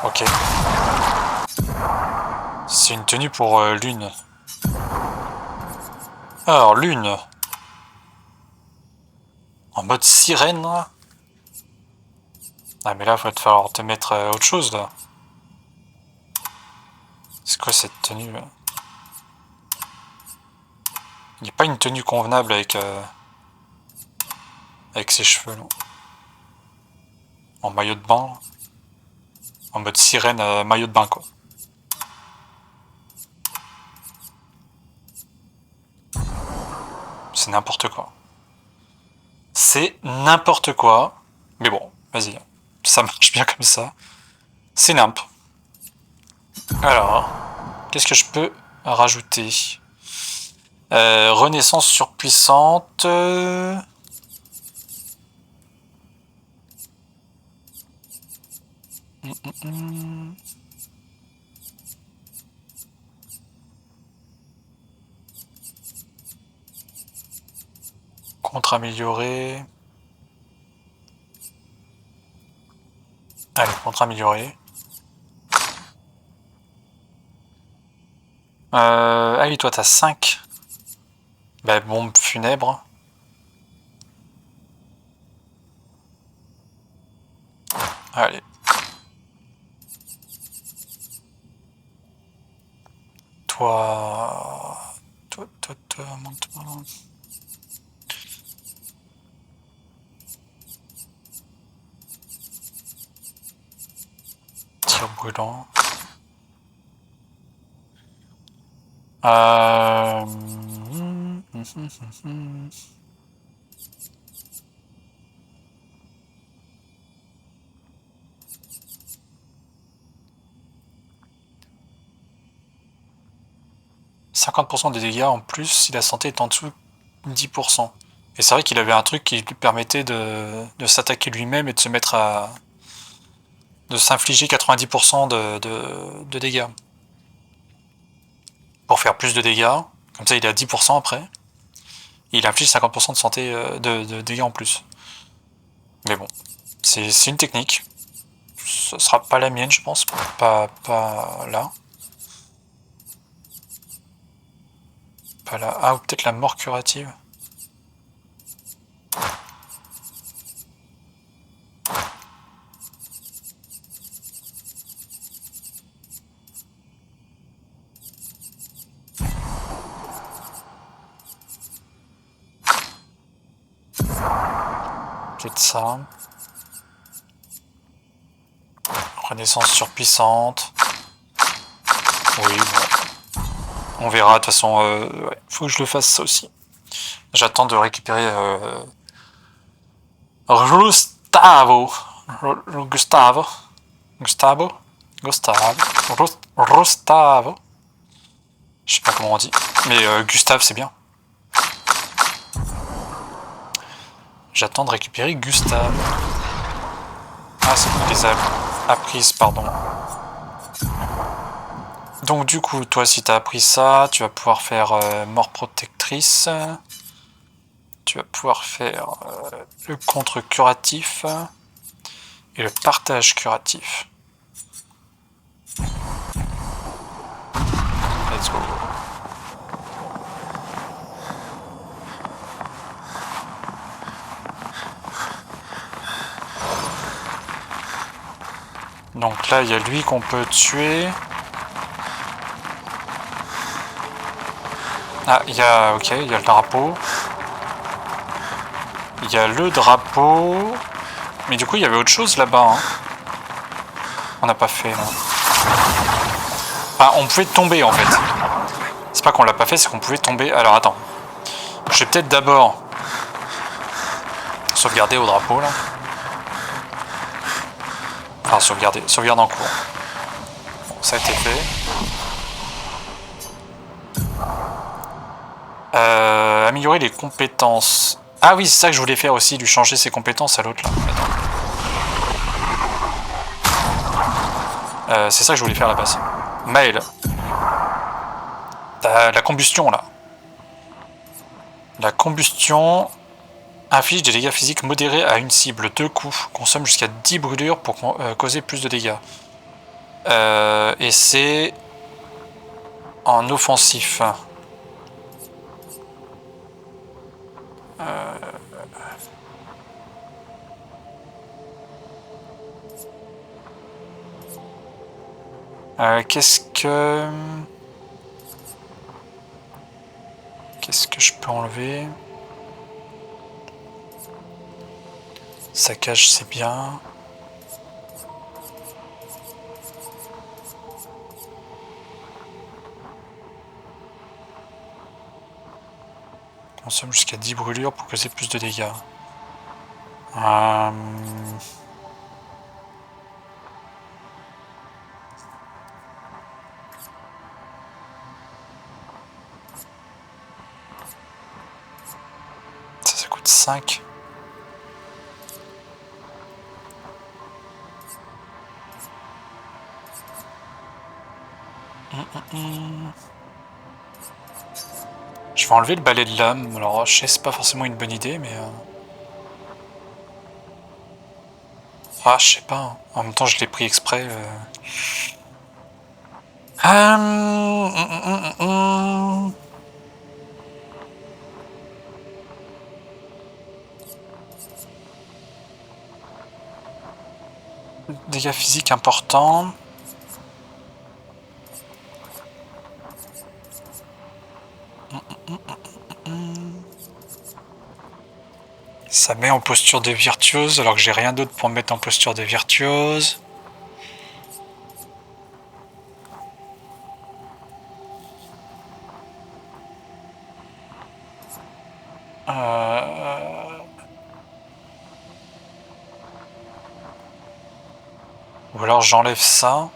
Ok. C'est une tenue pour Lune. Alors, Lune. En mode sirène, là. Ah, mais là, il va te falloir te mettre autre chose, là. C'est quoi cette tenue, là? Il n'y a pas une tenue convenable avec ses cheveux, là. En maillot de bain, là. En mode sirène, maillot de bain, quoi. C'est n'importe quoi. C'est n'importe quoi. Mais bon, vas-y. Ça marche bien comme ça. C'est nimp. Alors, qu'est-ce que je peux rajouter? Renaissance surpuissante. Contre-amélioré. Allez, contre-amélioré. Allez, toi, t'as 5. Bah, bombe funèbre. Allez. Toi, monte-moi. Tir brûlant. Euh... 50% des dégâts en plus si la santé est en dessous de 10%. Et c'est vrai qu'il avait un truc qui lui permettait de s'attaquer lui-même et de se mettre à... de s'infliger 90% de dégâts. Pour faire plus de dégâts, comme ça il est à 10% après. Et il inflige 50% de santé de dégâts en plus. Mais bon, c'est une technique. Ce sera pas la mienne, je pense. Pas là. Pas là. Ah, ou peut-être la mort curative. Peut-être ça. Renaissance surpuissante. Oui, bon. On verra, de toute façon, ouais, faut que je le fasse ça aussi. J'attends de récupérer Gustavo. Gustavo. Gustavo. Gustavo. Je sais pas comment on dit. Mais Gustave, c'est bien. J'attends de récupérer Gustave. Ah, c'est bon, les apprises, pardon. Donc du coup, toi, si t'as appris ça, tu vas pouvoir faire mort protectrice. Tu vas pouvoir faire le contre curatif et le partage curatif. Let's go. Donc là, il y a lui qu'on peut tuer. Ah, il y a... Ok, il y a le drapeau. Il y a le drapeau. Mais du coup, il y avait autre chose là-bas. Hein. On n'a pas fait, là. Ah, on pouvait tomber, en fait. C'est pas qu'on l'a pas fait, c'est qu'on pouvait tomber. Alors, attends. Je vais peut-être d'abord sauvegarder au drapeau, là. Enfin, sauvegarder en cours. Bon, ça a été fait. Améliorer les compétences. Ah oui, c'est ça que je voulais faire aussi, lui changer ses compétences à l'autre, là. C'est ça que je voulais faire à la base. Maël. T'as la combustion, là. La combustion inflige des dégâts physiques modérés à une cible. 2 coups. Consomme jusqu'à 10 brûlures pour causer plus de dégâts. Et c'est en offensif. Qu'est-ce que je peux enlever? Saccage, c'est bien. Consomme jusqu'à 10 brûlures pour causer plus de dégâts. Ça coûte 5. Je vais enlever le balai de lame. Alors, je sais, c'est pas forcément une bonne idée, mais... Ah, je sais pas. Hein. En même temps, je l'ai pris exprès. Dégâts physiques importants. Ça met en posture de virtuose, alors que j'ai rien d'autre pour me mettre en posture de virtuose. Ou alors j'enlève ça.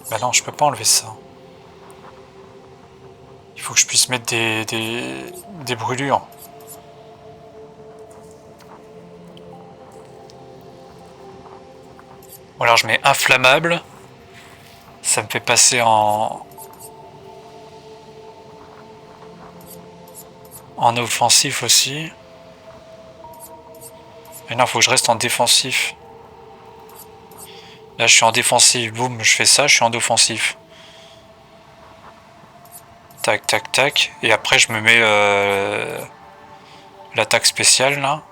Bah non, je peux pas enlever ça. Il faut que je puisse mettre des brûlures. Ou alors je mets inflammable. Ça me fait passer en offensif aussi. Mais non, faut que je reste en défensif. Là, je suis en défensif. Boum, je fais ça, je suis en offensif. Tac, tac, tac. Et après, je me mets l'attaque spéciale, là.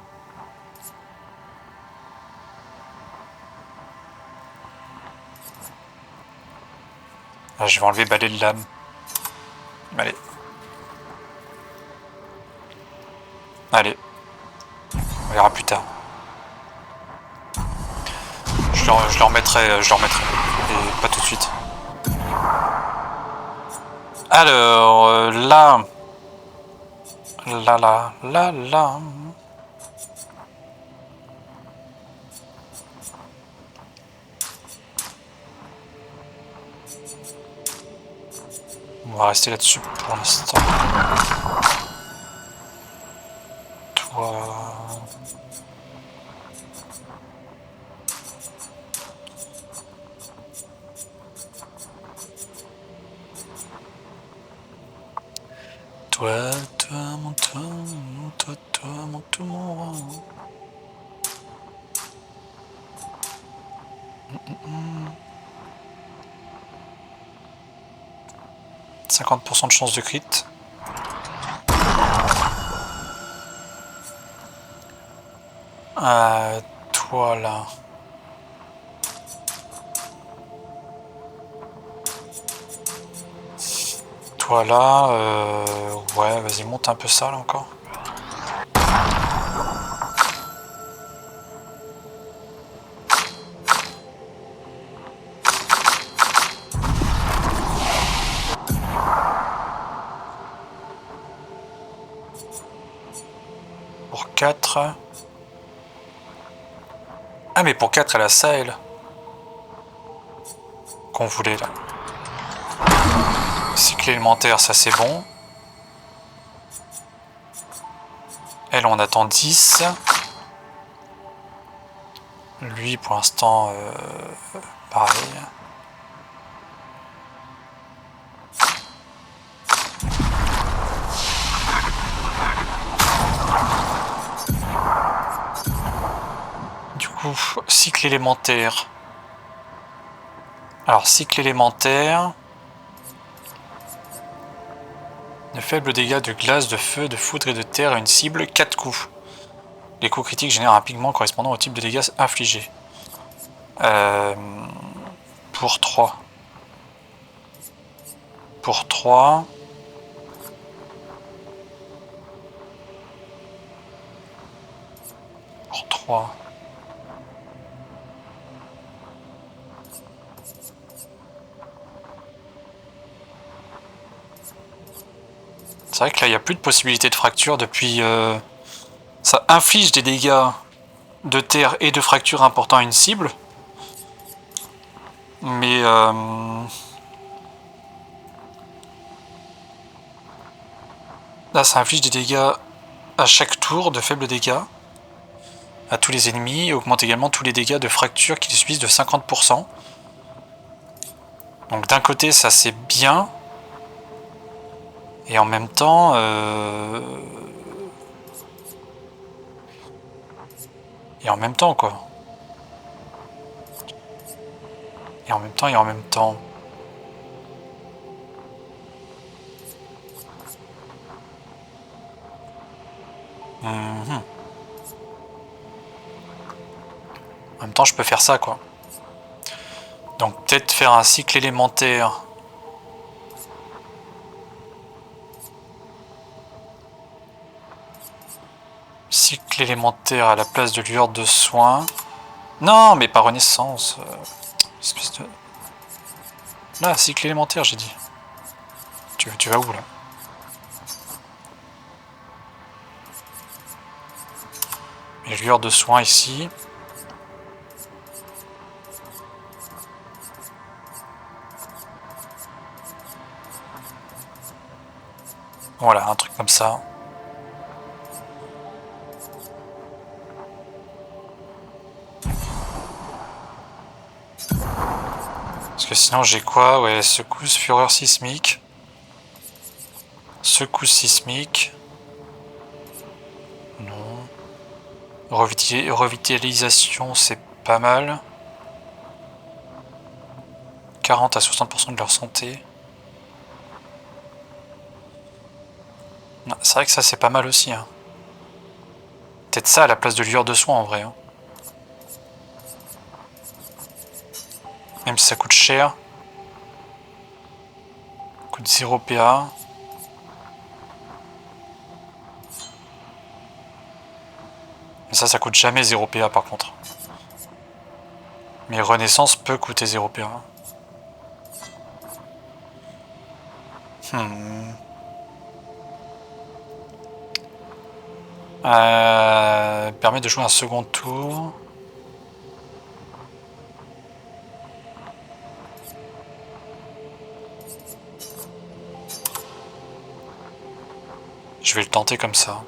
Ah, je vais enlever balai de lame. Allez. Allez. On verra plus tard. Je le remettrai. Et pas tout de suite. Alors, là. Là. On va rester là-dessus pour l'instant. Toi... Toi, mon toi, mon tout, mon... 50% de chance de crit. Toi là. Toi là, ouais, vas-y, monte un peu ça là encore. Pour 4. Ah mais pour 4 elle a ça elle. Qu'on voulait là. Cycle élémentaire, ça c'est bon. Elle on attend 10. Lui pour l'instant pareil. coup, cycle élémentaire. Alors, cycle élémentaire. De faibles dégâts de glace, de feu, de foudre et de terre à une cible, 4 coups. Les coups critiques génèrent un pigment correspondant au type de dégâts infligés. Pour 3. Pour 3. Pour 3. C'est vrai que là, il n'y a plus de possibilité de fracture depuis... ça inflige des dégâts de terre et de fracture importants à une cible. Mais... là, ça inflige des dégâts à chaque tour, de faibles dégâts. À tous les ennemis. Et augmente également tous les dégâts de fracture qui les subissent de 50%. Donc d'un côté, ça c'est bien. Et en même temps... Et en même temps, quoi. Et en même temps, et en même temps. En même temps, je peux faire ça, quoi. Donc peut-être faire un cycle élémentaire. Cycle élémentaire à la place de lueur de soin. Non, mais pas renaissance. Espèce de... Là, cycle élémentaire, j'ai dit. Tu vas où, là? Et lueur de soin ici. Voilà, un truc comme ça. Parce que sinon j'ai quoi? Ouais, secousse, fureur sismique. Secousse sismique. Non. Revitalisation, c'est pas mal. 40 à 60% de leur santé. C'est vrai que ça c'est pas mal aussi. Hein. Peut-être ça à la place de lueur de soin en vrai. Hein. Même si ça coûte cher. Coûte 0 PA. Mais ça coûte jamais 0 PA par contre. Mais Renaissance peut coûter 0 PA. Permet de jouer un second tour. Je vais le tenter comme ça.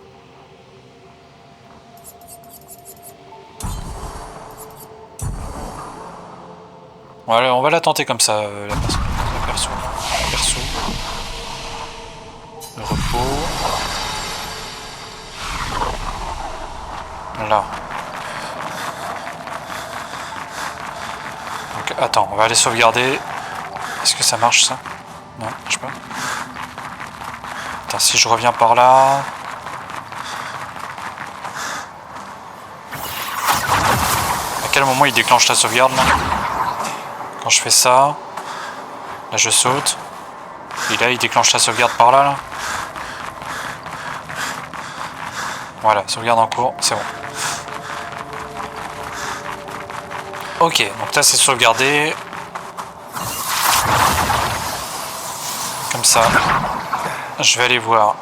Voilà, on va la tenter comme ça, la perso. Le repos. Là. Donc attends, on va aller sauvegarder. Est-ce que ça marche ça? Non, je sais pas. Attends, si je reviens par là... À quel moment il déclenche la sauvegarde là? Quand je fais ça... Là je saute. Et là il déclenche la sauvegarde par là. Voilà, sauvegarde en cours, c'est bon. Ok, donc là c'est sauvegardé. Comme ça. Je vais aller voir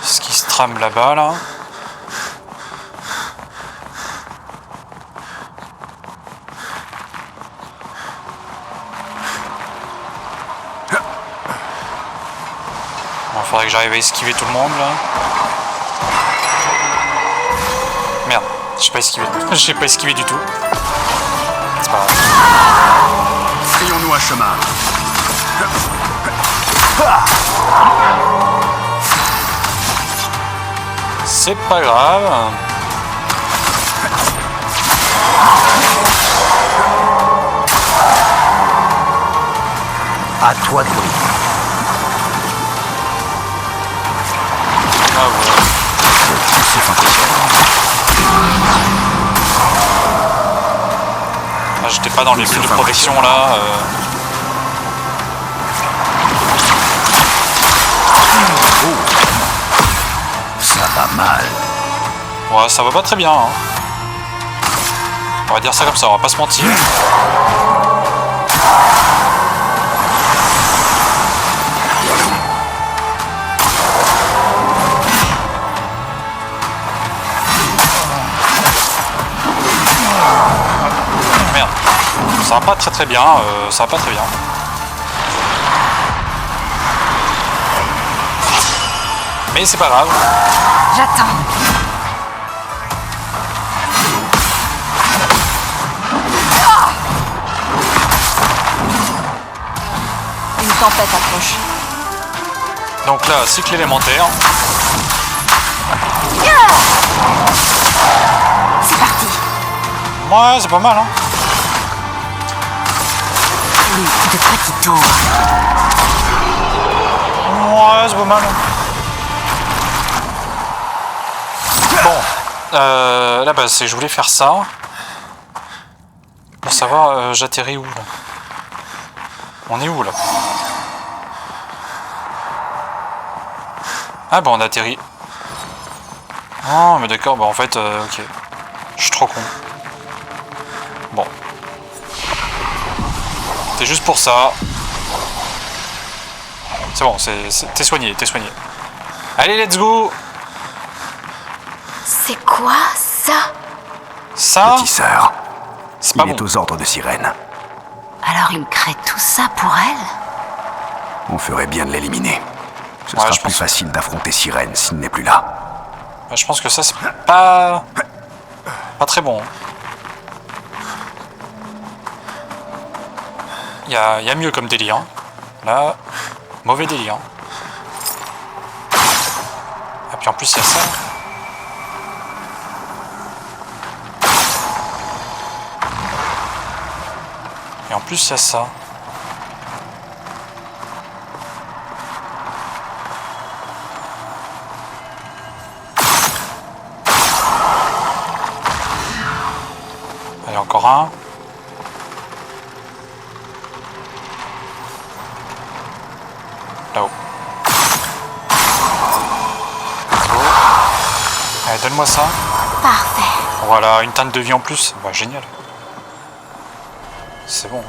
ce qui se trame là-bas, là. Bon, faudrait que j'arrive à esquiver tout le monde, là. Merde, j'ai pas esquivé. J'ai pas esquivé du tout. C'est pas grave. Frayons-nous un chemin. C'est pas grave. À toi de briller. Ah ouais. C'est fantastique. Ah, j'étais pas dans les bulles de protection là. Ça va mal. Ouais, ça va pas très bien. Hein. On va dire ça comme ça, on va pas se mentir. Merde. Ça va pas très bien, ça va pas très bien. Mais c'est pas grave. J'attends. Une tempête approche. Donc là, cycle élémentaire. C'est parti. Ouais, c'est pas mal, hein. Oui, de petits tours. Ouais, c'est pas mal. Hein. Bon, la base, c'est que je voulais faire ça. Pour savoir, j'atterris où, là? On est où, là? Ah, bah, on atterrit. Oh, mais d'accord, bah, en fait, ok. Je suis trop con. Bon. C'est juste pour ça. C'est bon, t'es soigné, t'es soigné. Allez, let's go! C'est quoi ça? Ça, Petit sœur, c'est pas il est bon. aux ordres de Sirène. Alors il crée tout ça pour elle? On ferait bien de l'éliminer. Ce Ouais, sera je plus pense. facile d'affronter Sirène s'il n'est plus là. Bah, je pense que ça, c'est pas très bon. Il y a mieux comme délire. Là, mauvais délire. Et puis en plus, il y a ça. Et en plus, il y a ça. Allez, encore un. Là-haut. Allez, donne-moi ça. Parfait. Voilà, une teinte de vie en plus. Bah, génial. C'est bon.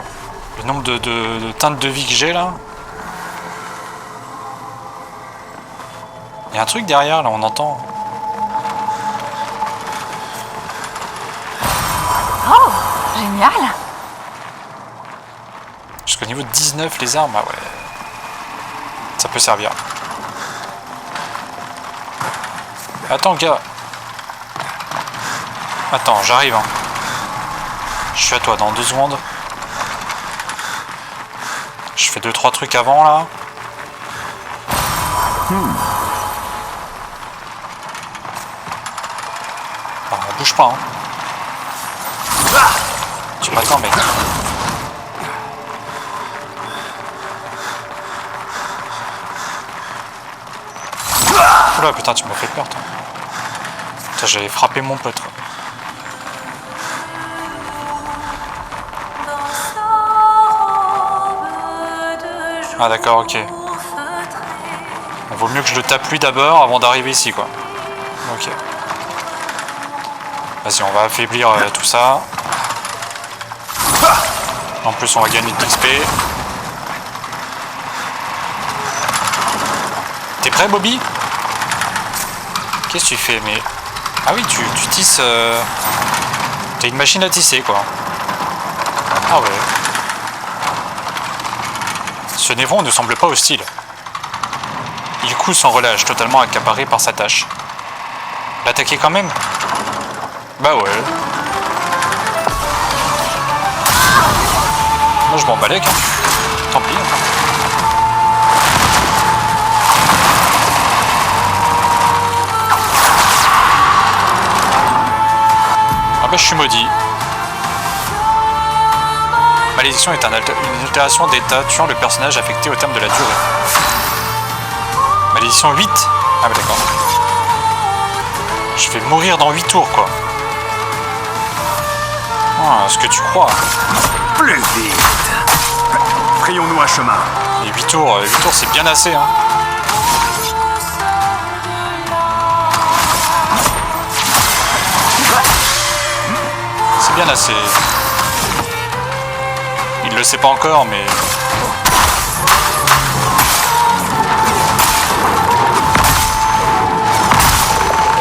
Le nombre de teintes de vie que j'ai là. Il y a un truc derrière là, on entend. Oh, génial. Jusqu'au niveau 19 les armes, ah ouais. Ça peut servir. Attends gars. Attends, j'arrive. Hein. Je suis à toi dans 2 secondes. Je fais 2-3 trucs avant là. Ah, bouge pas. Hein. Tu m'attends mec. Oula putain tu m'as fait peur toi. Putain j'avais frappé mon pote. Ah d'accord ok. Il vaut mieux que je le tape lui d'abord avant d'arriver ici quoi. Ok. Vas-y on va affaiblir tout ça. En plus on va gagner de l'XP. T'es prêt Bobby? Qu'est-ce que tu fais mais... Ah oui tu tisses... T'as une machine à tisser quoi. Ah ouais. Ce Névron ne semble pas hostile. Il coud sans relâche, totalement accaparé par sa tâche. L'attaquer quand même? Bah ouais. Moi je m'en balèque, hein. Tant pis. Hein. Ah bah je suis maudit. Malédiction est une altération d'état tuant le personnage affecté au terme de la durée. Malédiction 8. Ah bah d'accord. Je vais mourir dans 8 tours quoi. Ah, ce que tu crois. Plus vite. Frayons-nous un chemin. Et 8 tours c'est bien assez hein. C'est bien assez. Il le sait pas encore mais...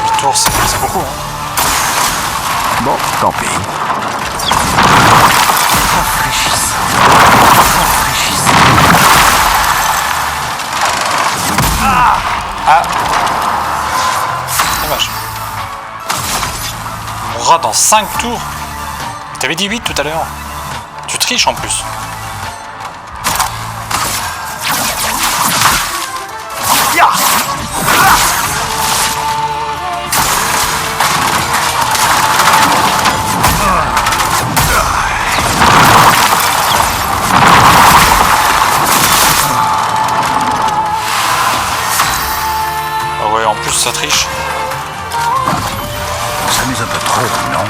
8 tours c'est beaucoup hein. Bon, tant pis. Ah. Dommage. On mourra dans 5 tours. T'avais dit 8 tout à l'heure. Tu triches en plus. Ah ouais, en plus ça triche. On s'amuse un peu trop, non?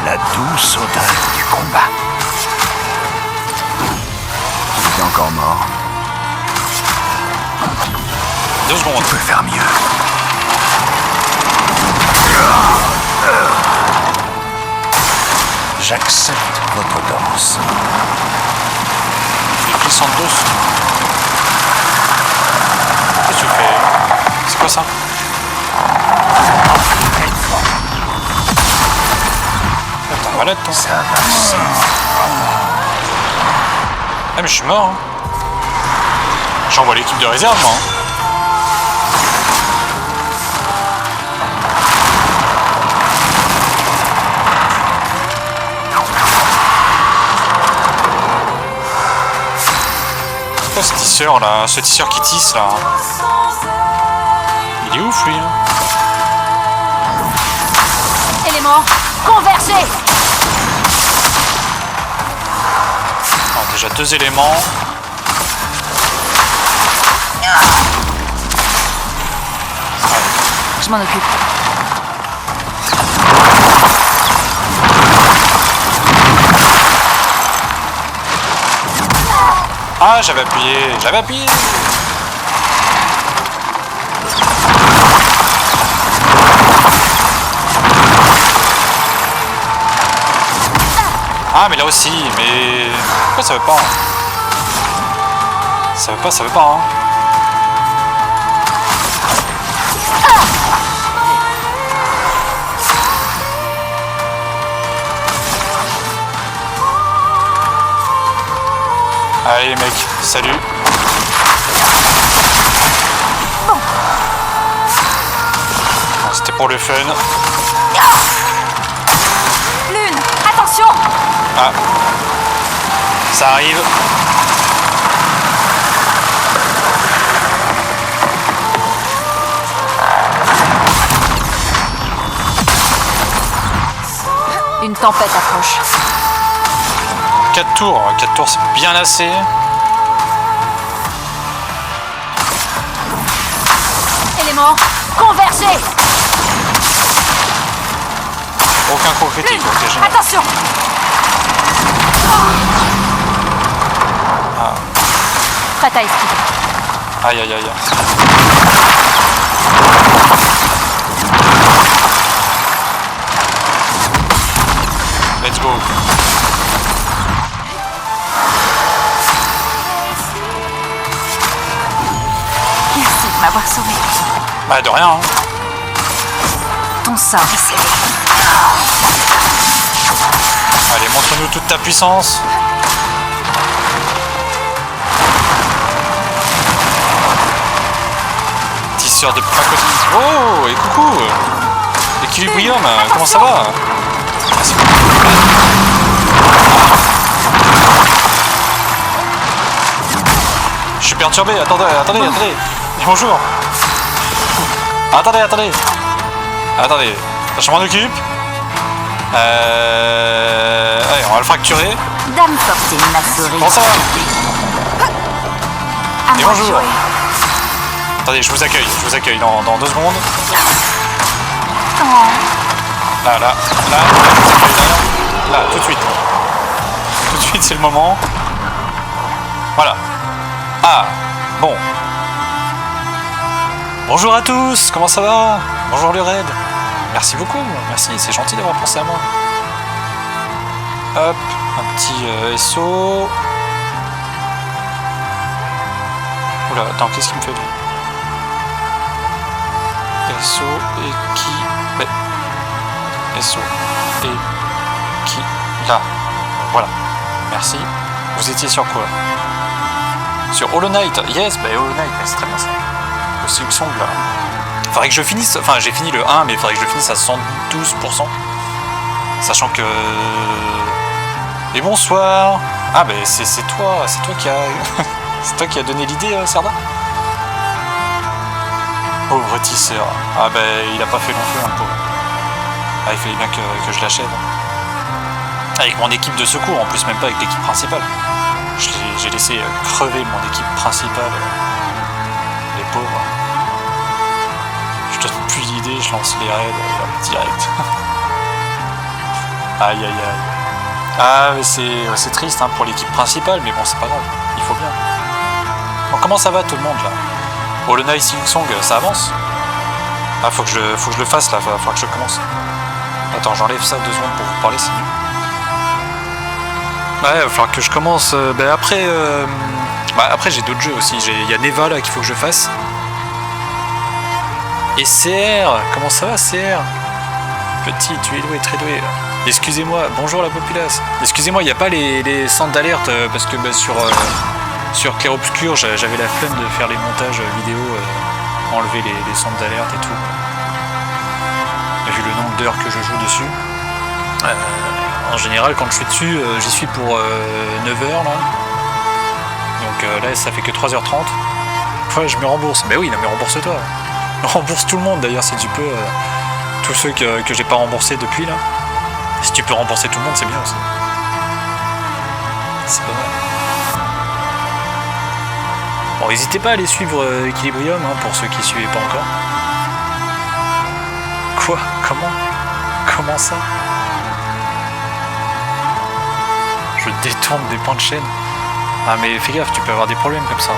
La douce odeur du combat. Il est encore mort. 2 secondes. On peut faire mieux. J'accepte votre danse. Les glissants de dos. Qu'est-ce que tu fais? C'est quoi ça? T'es malade toi. Ça va. Ah mais je suis mort hein. J'envoie l'équipe de réserve moi hein. C'est quoi ce tisseur là? Ce tisseur qui tisse là? Il est ouf lui hein. Élément, convergez. Alors, déjà 2 éléments. Je m'en occupe. Ah j'avais appuyé. Ah mais là aussi, mais... Pourquoi ça veut pas? Ça veut pas hein. Allez mec, salut. C'était pour le fun. Lune, attention. Ah. Ça arrive. Une tempête approche. 4 tours c'est bien assez. Élément, convergez. Aucun coup critique, Lune, ok génial. attention. Prête à esquiver. Aïe aïe aïe. Let's go. Merci de m'avoir sauvé. Bah de rien hein. Ton sort est scellé. Allez, montre-nous toute ta puissance. Tisseur de pacotille. Oh, et coucou. Équilibrium, comment ça va? Merci beaucoup. Je suis perturbé, attendez. Bonjour. Attendez. Je m'en occupe. Allez, on va le fracturer. Dame Fortune m'a souris. Bon, ça va. À Et moi de bonjour. jouer. Attendez, je vous accueille dans 2 secondes. Oh. Là, tout de suite. Tout de suite, c'est le moment. Voilà. Ah, bon. Bonjour à tous, comment ça va? Bonjour le raid. Merci beaucoup, merci, c'est gentil d'avoir pensé à moi. Hop, un petit SO. Oula, attends, qu'est-ce qu'il me fait lui? SO et qui... Mais... SO et qui... Là. Voilà. Merci. Vous étiez sur quoi? Sur Hollow Knight. Yes, bah Hollow Knight, c'est très bien ça. Le Silksong là. Faudrait que je finisse... Enfin, j'ai fini le 1, mais il faudrait que je le finisse à 112%. Sachant que... Et bonsoir. Ah bah c'est toi qui a... c'est toi qui a donné l'idée, Serda? Pauvre tisseur. Ah bah il a pas fait long feu, hein, pauvre. Ah, il fallait bien que je l'achève. Avec mon équipe de secours, en plus même pas avec l'équipe principale. J'ai laissé crever mon équipe principale. Les pauvres. Je donne plus d'idées, je lance les raids direct. Aïe aïe aïe. Ah mais c'est triste hein, pour l'équipe principale, mais bon c'est pas grave, il faut bien. Bon, comment ça va tout le monde là? Hollow Knight Silksong, ça avance? Ah faut que je le fasse là, faut que je commence. Attends, j'enlève ça 2 secondes pour vous parler, c'est mieux. Ouais, il va falloir que je commence. Après j'ai d'autres jeux aussi. Il y a Neva là qu'il faut que je fasse. Et CR, comment ça va CR? Petit, tu es doué, très doué. Excusez-moi, bonjour la populace. Excusez-moi, il n'y a pas les centres d'alerte parce que sur Clair Obscur, j'avais la flemme de faire les montages vidéo, enlever les centres d'alerte et tout. Vu le nombre d'heures que je joue dessus. En général, quand je suis dessus, j'y suis pour 9 heures là. Donc là, ça fait que 3h30. Ouais, je me rembourse. Mais oui, non, mais rembourse-toi. Rembourse tout le monde d'ailleurs si tu peux. Tous ceux que j'ai pas remboursés depuis là. Si tu peux rembourser tout le monde, c'est bien aussi. C'est pas mal. Bon, n'hésitez pas à aller suivre Equilibrium hein, pour ceux qui suivaient pas encore. Quoi? Comment ça? Je détourne des points de chaîne. Ah mais fais gaffe, tu peux avoir des problèmes comme ça.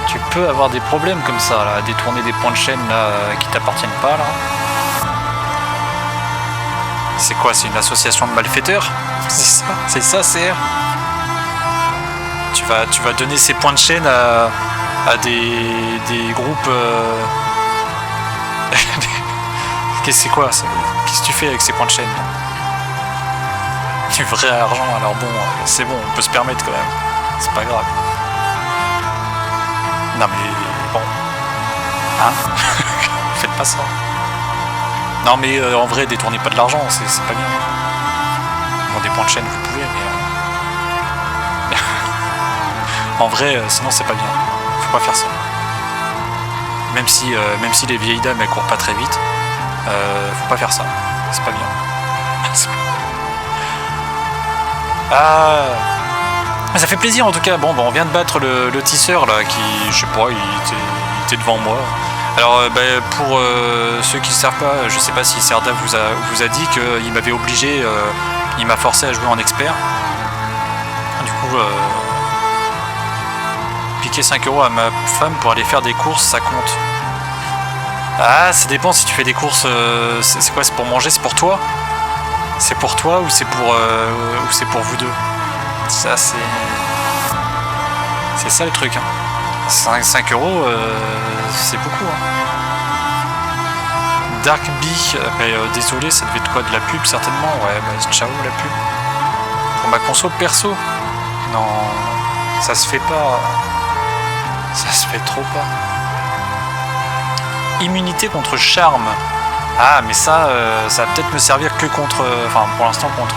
Tu peux avoir des problèmes comme ça, là, à détourner des points de chaîne là, qui t'appartiennent pas là. C'est quoi? C'est une association de malfaiteurs? C'est ça, CR? Tu vas donner ces points de chaîne à des groupes... C'est quoi? Qu'est-ce que tu fais avec ces points de chaîne? Du vrai argent, alors bon, c'est bon, on peut se permettre quand même. C'est pas grave. Non mais bon. Hein? Faites pas ça. Non mais en vrai, détournez pas de l'argent, c'est pas bien. Bon, des points de chaîne, vous pouvez, mais... en vrai, sinon c'est pas bien. Faut pas faire ça. Même si les vieilles dames, elles courent pas très vite, faut pas faire ça. C'est pas bien. Ah... Mais ça fait plaisir en tout cas. Bon, on vient de battre le tisseur là qui, je sais pas, il était devant moi. Alors pour ceux qui ne savent pas, je sais pas si Serda vous a dit qu'il m'avait obligé, il m'a forcé à jouer en expert. Du coup, piquer 5 € à ma femme pour aller faire des courses, ça compte. Ah, ça dépend si tu fais des courses. C'est quoi? C'est pour manger? C'est pour toi? C'est pour toi ou c'est pour vous deux? Ça c'est ça le truc hein. 5 €, c'est beaucoup hein. Dark Bee, désolé, ça devait être quoi, de la pub certainement. Ouais, ciao la pub. Pour ma conso perso. Non, ça se fait pas. Ça se fait trop pas. Immunité contre charme. Ah mais ça va peut-être me servir que contre, enfin pour l'instant contre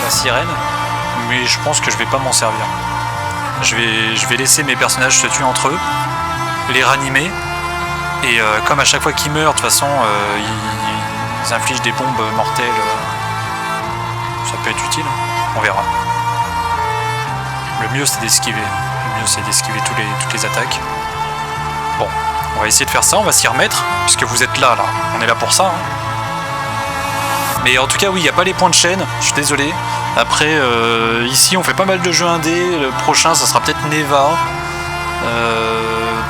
la sirène. Mais je pense que je vais pas m'en servir. Je vais laisser mes personnages se tuer entre eux, les ranimer Et comme à chaque fois qu'ils meurent, de toute façon, ils infligent des bombes mortelles. Ça peut être utile, on verra. Le mieux c'est d'esquiver. Le mieux c'est d'esquiver toutes les attaques. Bon, on va essayer de faire ça, on va s'y remettre, puisque vous êtes là. On est là pour ça. Hein. Mais en tout cas, oui, il n'y a pas les points de chaîne, je suis désolé. Après, ici on fait pas mal de jeux indés. Le prochain, ça sera peut-être Neva.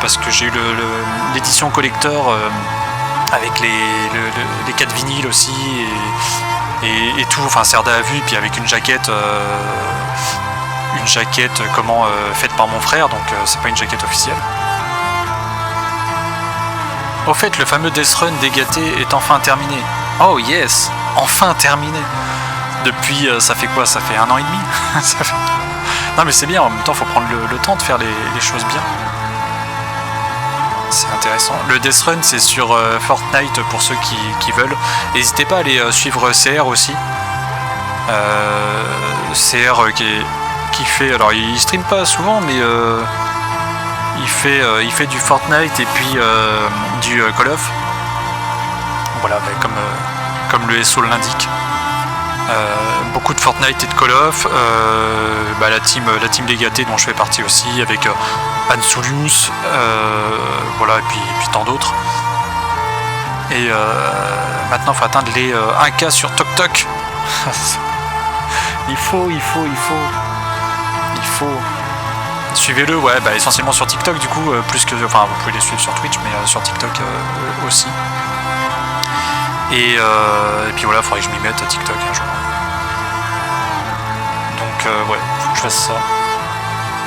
Parce que j'ai eu l'édition collector avec les 4 vinyles aussi et tout, enfin Serda a vu, puis avec une jaquette faite par mon frère, donc c'est pas une jaquette officielle. Au fait, le fameux Death Run d'Egaté est enfin terminé. Oh yes, enfin terminé. Depuis, ça fait quoi? Ça fait 1 an et demi. Non mais c'est bien, en même temps faut prendre le temps de faire les choses bien. C'est intéressant. Le Death Run c'est sur Fortnite pour ceux qui veulent. N'hésitez pas à aller suivre CR aussi. CR qui fait... Alors il stream pas souvent mais il fait du Fortnite et puis du Call of. Voilà, bah, comme le SO l'indique. Beaucoup de Fortnite et de Call of, bah, la team Legaté dont je fais partie aussi, avec Anne Soulius, voilà, et puis tant d'autres. Et maintenant il faut atteindre les 1K sur TokTok. il faut. Suivez-le, ouais, bah, essentiellement sur TikTok du coup, plus que, enfin vous pouvez les suivre sur Twitch, mais sur TikTok aussi. Et puis voilà, il faudrait que je m'y mette à TikTok un jour. Donc ouais, faut que je fasse ça.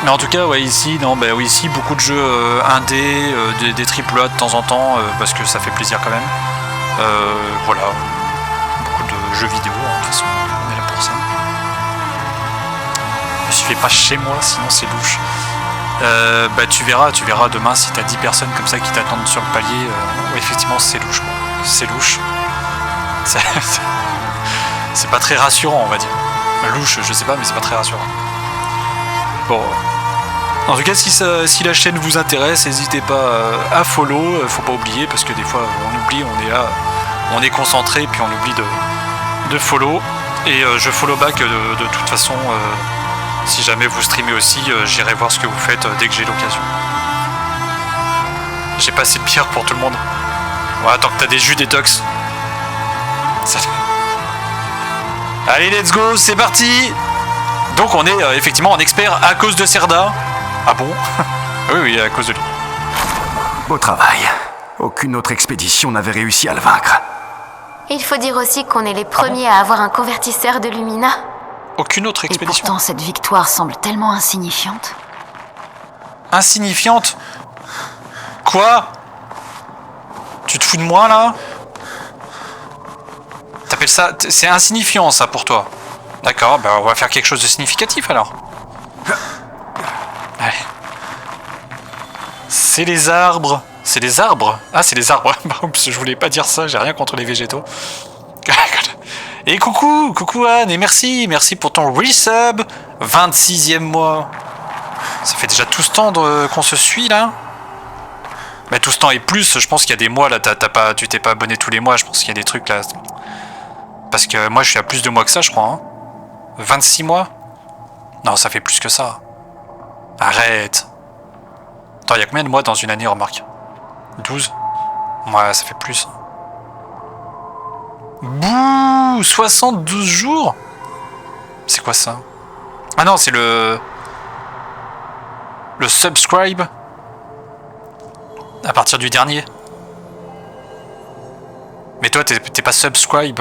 Mais en tout cas, ouais, ici, non, bah oui, ici, beaucoup de jeux indés, des AAA de temps en temps, parce que ça fait plaisir quand même. Voilà, beaucoup de jeux vidéo, hein, de toute façon, on est là pour ça. Je suis fait pas chez moi, sinon c'est louche. Bah tu verras demain si t'as 10 personnes comme ça qui t'attendent sur le palier, ouais, effectivement c'est louche, quoi. C'est louche. C'est pas très rassurant, on va dire. Louche, je sais pas, mais c'est pas très rassurant. Bon. En tout cas, si la chaîne vous intéresse, n'hésitez pas à follow. Faut pas oublier, parce que des fois, on oublie, on est là, on est concentré, puis on oublie de follow. Et je follow back de toute façon. Si jamais vous streamez aussi, j'irai voir ce que vous faites dès que j'ai l'occasion. J'ai pas assez de bière pour tout le monde. Ouais, tant que t'as des jus détox. Allez, let's go, c'est parti. Donc on est effectivement en expert à cause de Serda. Ah bon? Oui, à cause de lui. Beau travail. Aucune autre expédition n'avait réussi à le vaincre. Il faut dire aussi qu'on est les premiers à avoir un convertisseur de Lumina. Aucune autre Et expédition. pourtant, cette victoire semble tellement insignifiante. Insignifiante? Quoi? Tu te fous de moi là? T'appelles ça... C'est insignifiant ça pour toi? D'accord, bah on va faire quelque chose de significatif alors. Allez. C'est les arbres. C'est les arbres? Ah, c'est les arbres. Je voulais pas dire ça, j'ai rien contre les végétaux. Et coucou Anne, et merci pour ton resub. 26e mois. Ça fait déjà tout ce temps qu'on se suit là. Mais tout ce temps et plus, je pense qu'il y a des mois là, tu t'es pas abonné tous les mois, je pense qu'il y a des trucs là. Parce que moi je suis à plus de mois que ça, je crois. Hein. 26 mois? Non, ça fait plus que ça. Arrête. Attends, il y a combien de mois dans une année, remarque? 12? Ouais, ça fait plus. Bouh, 72 jours? C'est quoi ça? Ah non, c'est le subscribe à partir du dernier. Mais toi, t'es pas subscribe,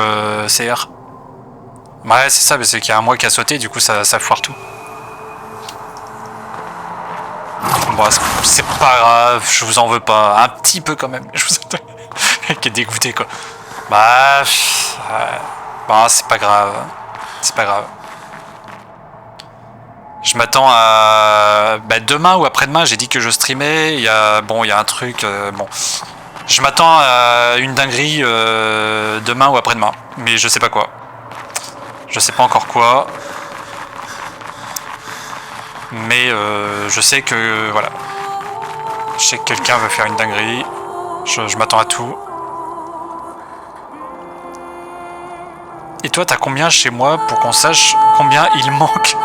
CR. Ouais, c'est ça, mais c'est qu'il y a un mois qui a sauté, du coup ça foire tout. Bon, c'est pas grave, je vous en veux pas. Un petit peu quand même. Je vous qui est dégoûté quoi. Bah, c'est pas grave. C'est pas grave. Je m'attends à... Bah, demain ou après-demain, j'ai dit que je streamais. Il y a un truc... bon. Je m'attends à une dinguerie demain ou après-demain. Mais je sais pas quoi. Je sais pas encore quoi. Mais je sais que... Voilà. Je sais que quelqu'un veut faire une dinguerie. Je m'attends à tout. Et toi, t'as combien chez moi pour qu'on sache combien il manque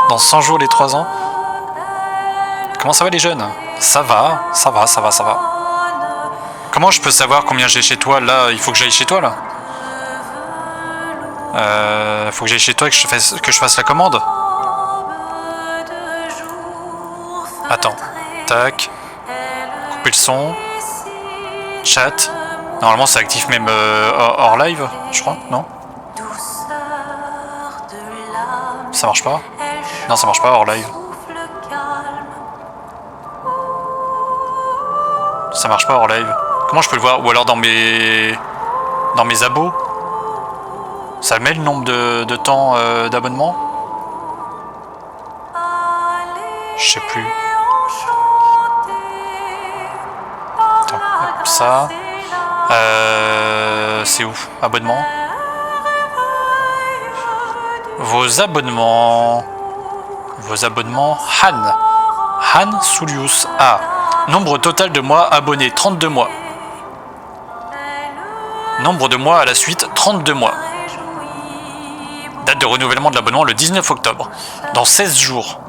dans 100 jours les 3 ans? Comment ça va les jeunes? Ça va, ça va, ça va, ça va. Comment je peux savoir combien j'ai chez toi? Là, il faut que j'aille chez toi, là. Faut que j'aille chez toi et que je fasse la commande. Attends. Tac. Couper le son. Chat. Normalement, c'est actif même hors live, je crois, non? Ça marche pas? Non, ça marche pas hors live. Ça marche pas hors live. Comment je peux le voir? Ou alors dans mes abos? Ça met le nombre de temps d'abonnement? Je sais plus. Attends, hop, ça. C'est où? Abonnement? Vos abonnements. Vos abonnements. Han. Han Soulius. Ah. Nombre total de mois abonnés, 32 mois. Nombre de mois à la suite, 32 mois. Date de renouvellement de l'abonnement le 19 octobre. Dans 16 jours.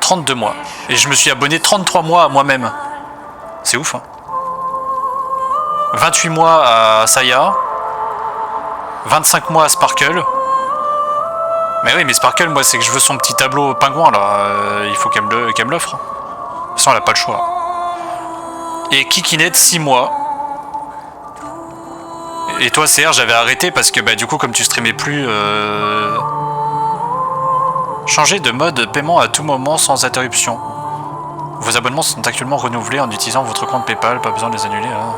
32 mois. Et je me suis abonné 33 mois à moi-même. C'est ouf, hein. 28 mois à Saya. 25 mois à Sparkle. Mais oui, mais Sparkle, moi, c'est que je veux son petit tableau pingouin, là. Il faut qu'elle me l'offre. De toute façon, elle n'a pas le choix. Et Kikinet, 6 mois. Et toi, CR, j'avais arrêté parce que, bah, du coup, comme tu streamais plus... Changer de mode paiement à tout moment sans interruption. Vos abonnements sont actuellement renouvelés en utilisant votre compte PayPal. Pas besoin de les annuler. Hein.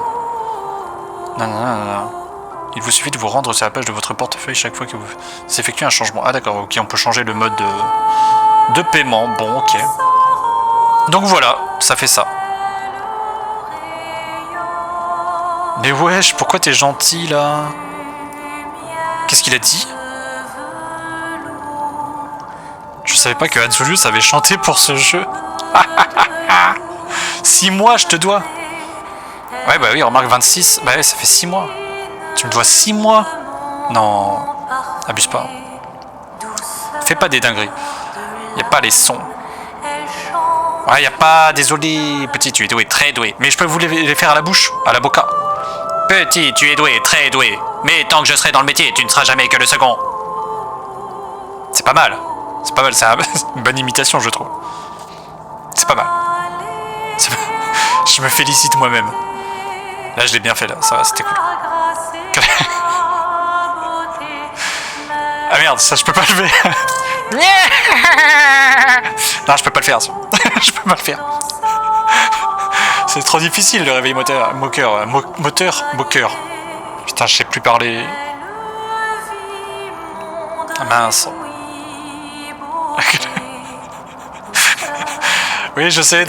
Non, non, non, non. Il vous suffit de vous rendre sur la page de votre portefeuille chaque fois que vous effectuez un changement. Ah d'accord, ok, on peut changer le mode de paiement. Bon, ok. Donc voilà, ça fait ça. Mais wesh, pourquoi t'es gentil là? Qu'est-ce qu'il a dit? Je savais pas que Hansolius avait chanté pour ce jeu. 6 mois, je te dois. Ouais, bah oui, remarque 26. Bah ouais, ça fait 6 mois. Tu me dois 6 mois? Non, abuse pas. Fais pas des dingueries. Y a pas les sons. Ouais, y a pas... Désolé, petit, tu es doué, très doué. Mais je peux vous les faire à la bouche, à la boca. Petit, tu es doué, très doué. Mais tant que je serai dans le métier, tu ne seras jamais que le second. C'est pas mal. C'est pas mal, c'est une bonne imitation, je trouve. C'est pas mal. Je me félicite moi-même. Là, je l'ai bien fait, là. Ça va, c'était cool. Ah merde, ça, je peux pas le faire. Non, je peux pas le faire, ça. Je peux pas le faire. C'est trop difficile, le réveil moqueur. Putain, je sais plus parler. Ah mince. Oui, je sais,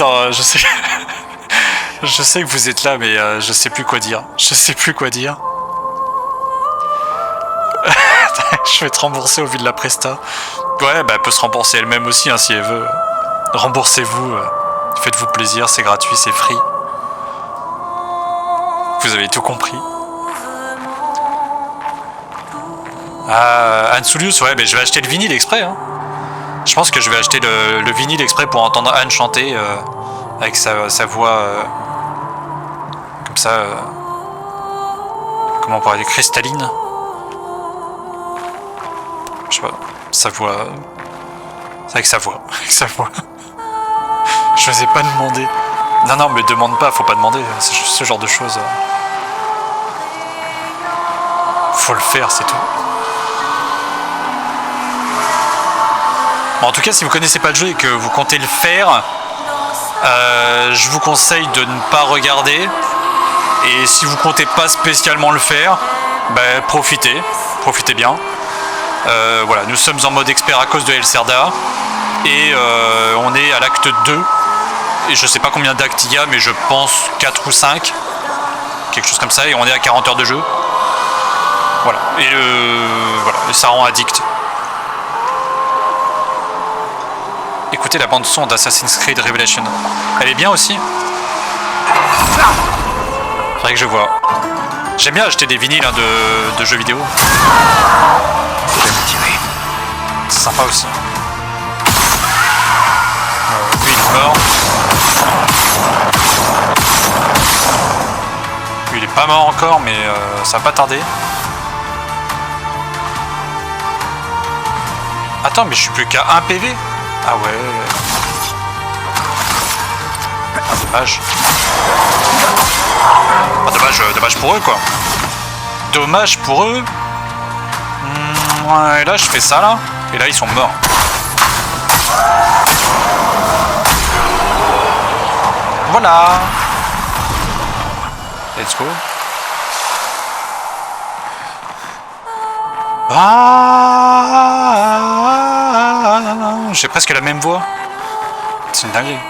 je sais que vous êtes là, mais je sais plus quoi dire. Je sais plus quoi dire. Je vais te rembourser au vu de la presta. Ouais, bah elle peut se rembourser elle-même aussi, hein, si elle veut. Remboursez-vous, faites-vous plaisir, c'est gratuit, c'est free. Vous avez tout compris. Hansolius, ouais, mais je vais acheter le vinyle exprès. Hein. Je pense que je vais acheter le vinyle exprès pour entendre Anne chanter avec sa voix comme ça. Comment on pourrait dire, cristalline. Je sais pas, sa voix. C'est avec sa voix. Avec sa voix. Je n'osais pas demander. Non, non, me demande pas, faut pas demander. C'est juste ce genre de choses. Faut le faire, c'est tout. Bon, en tout cas, si vous connaissez pas le jeu et que vous comptez le faire, je vous conseille de ne pas regarder. Et si vous comptez pas spécialement le faire, bah, profitez bien. Voilà, nous sommes en mode expert à cause de El Cerda. Et on est à l'acte 2. Et je sais pas combien d'actes il y a, mais je pense 4 ou 5. Quelque chose comme ça. Et on est à 40 heures de jeu. Voilà. Et voilà. Et ça rend addict. Écoutez la bande son d'Assassin's Creed Revelation. Elle est bien aussi. Faudrait que je vois. J'aime bien acheter des vinyles hein, de jeux vidéo. Je vais me tirer. C'est sympa aussi. Lui, il est mort. Lui, il est pas mort encore, mais ça va pas tarder. Attends, mais je suis plus qu'à 1 PV. Ah ouais. Ah, dommage. Ah, dommage pour eux, quoi. Dommage pour eux. Ouais, là, je fais ça, là. Et là, ils sont morts. Voilà. Let's go. Ah, j'ai presque la même voix. C'est une dinguerie.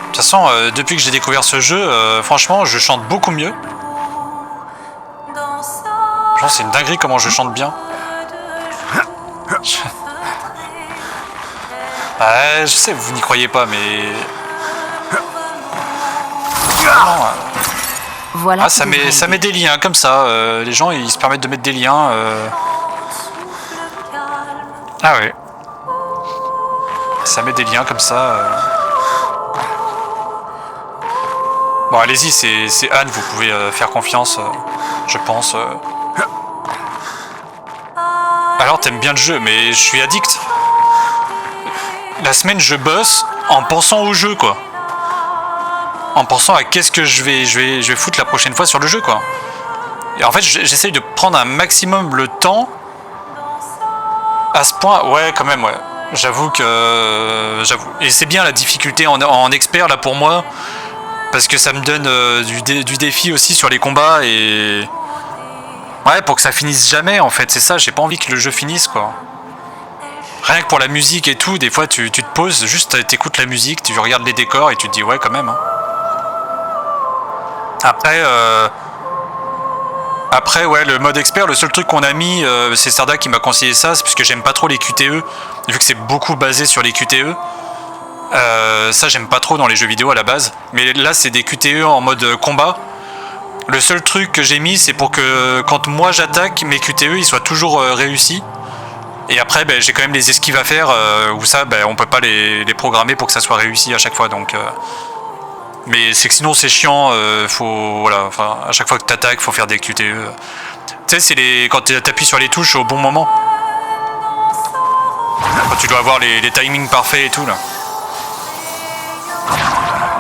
De toute façon, depuis que j'ai découvert ce jeu, franchement, je chante beaucoup mieux. Genre, c'est une dinguerie comment je chante bien. Ouais, je sais, vous n'y croyez pas, mais... Non, Voilà. ah, ça met des liens comme ça. Les gens, ils se permettent de mettre des liens. Ah ouais. Ça met des liens comme ça. Bon, allez-y, c'est Anne, vous pouvez faire confiance, je pense. Alors, t'aimes bien le jeu, mais je suis addict. La semaine, je bosse en pensant au jeu, quoi. En pensant à qu'est-ce que je vais foutre la prochaine fois sur le jeu, quoi. Et en fait, j'essaye de prendre un maximum le temps. À ce point, ouais, quand même, ouais. J'avoue que... j'avoue. Et c'est bien la difficulté en expert, là, pour moi. Parce que ça me donne du défi aussi sur les combats et... Ouais, pour que ça finisse jamais, en fait. C'est ça, j'ai pas envie que le jeu finisse, quoi. Rien que pour la musique et tout, des fois, tu te poses, juste t'écoutes la musique, tu regardes les décors et tu te dis, ouais, quand même, hein. Après, ouais, le mode expert, le seul truc qu'on a mis, c'est Starda qui m'a conseillé ça, c'est parce que j'aime pas trop les QTE, vu que c'est beaucoup basé sur les QTE. Ça, j'aime pas trop dans les jeux vidéo à la base. Mais là, c'est des QTE en mode combat. Le seul truc que j'ai mis, c'est pour que quand moi j'attaque, mes QTE ils soient toujours réussis. Et après, ben, j'ai quand même les esquives à faire, où ça, ben, on peut pas les programmer pour que ça soit réussi à chaque fois. Donc, mais c'est que sinon c'est chiant, faut, voilà, enfin, à chaque fois que t'attaques, faut faire des QTE. Tu sais, c'est quand t'appuies sur les touches au bon moment. Quand tu dois avoir les timings parfaits et tout, là.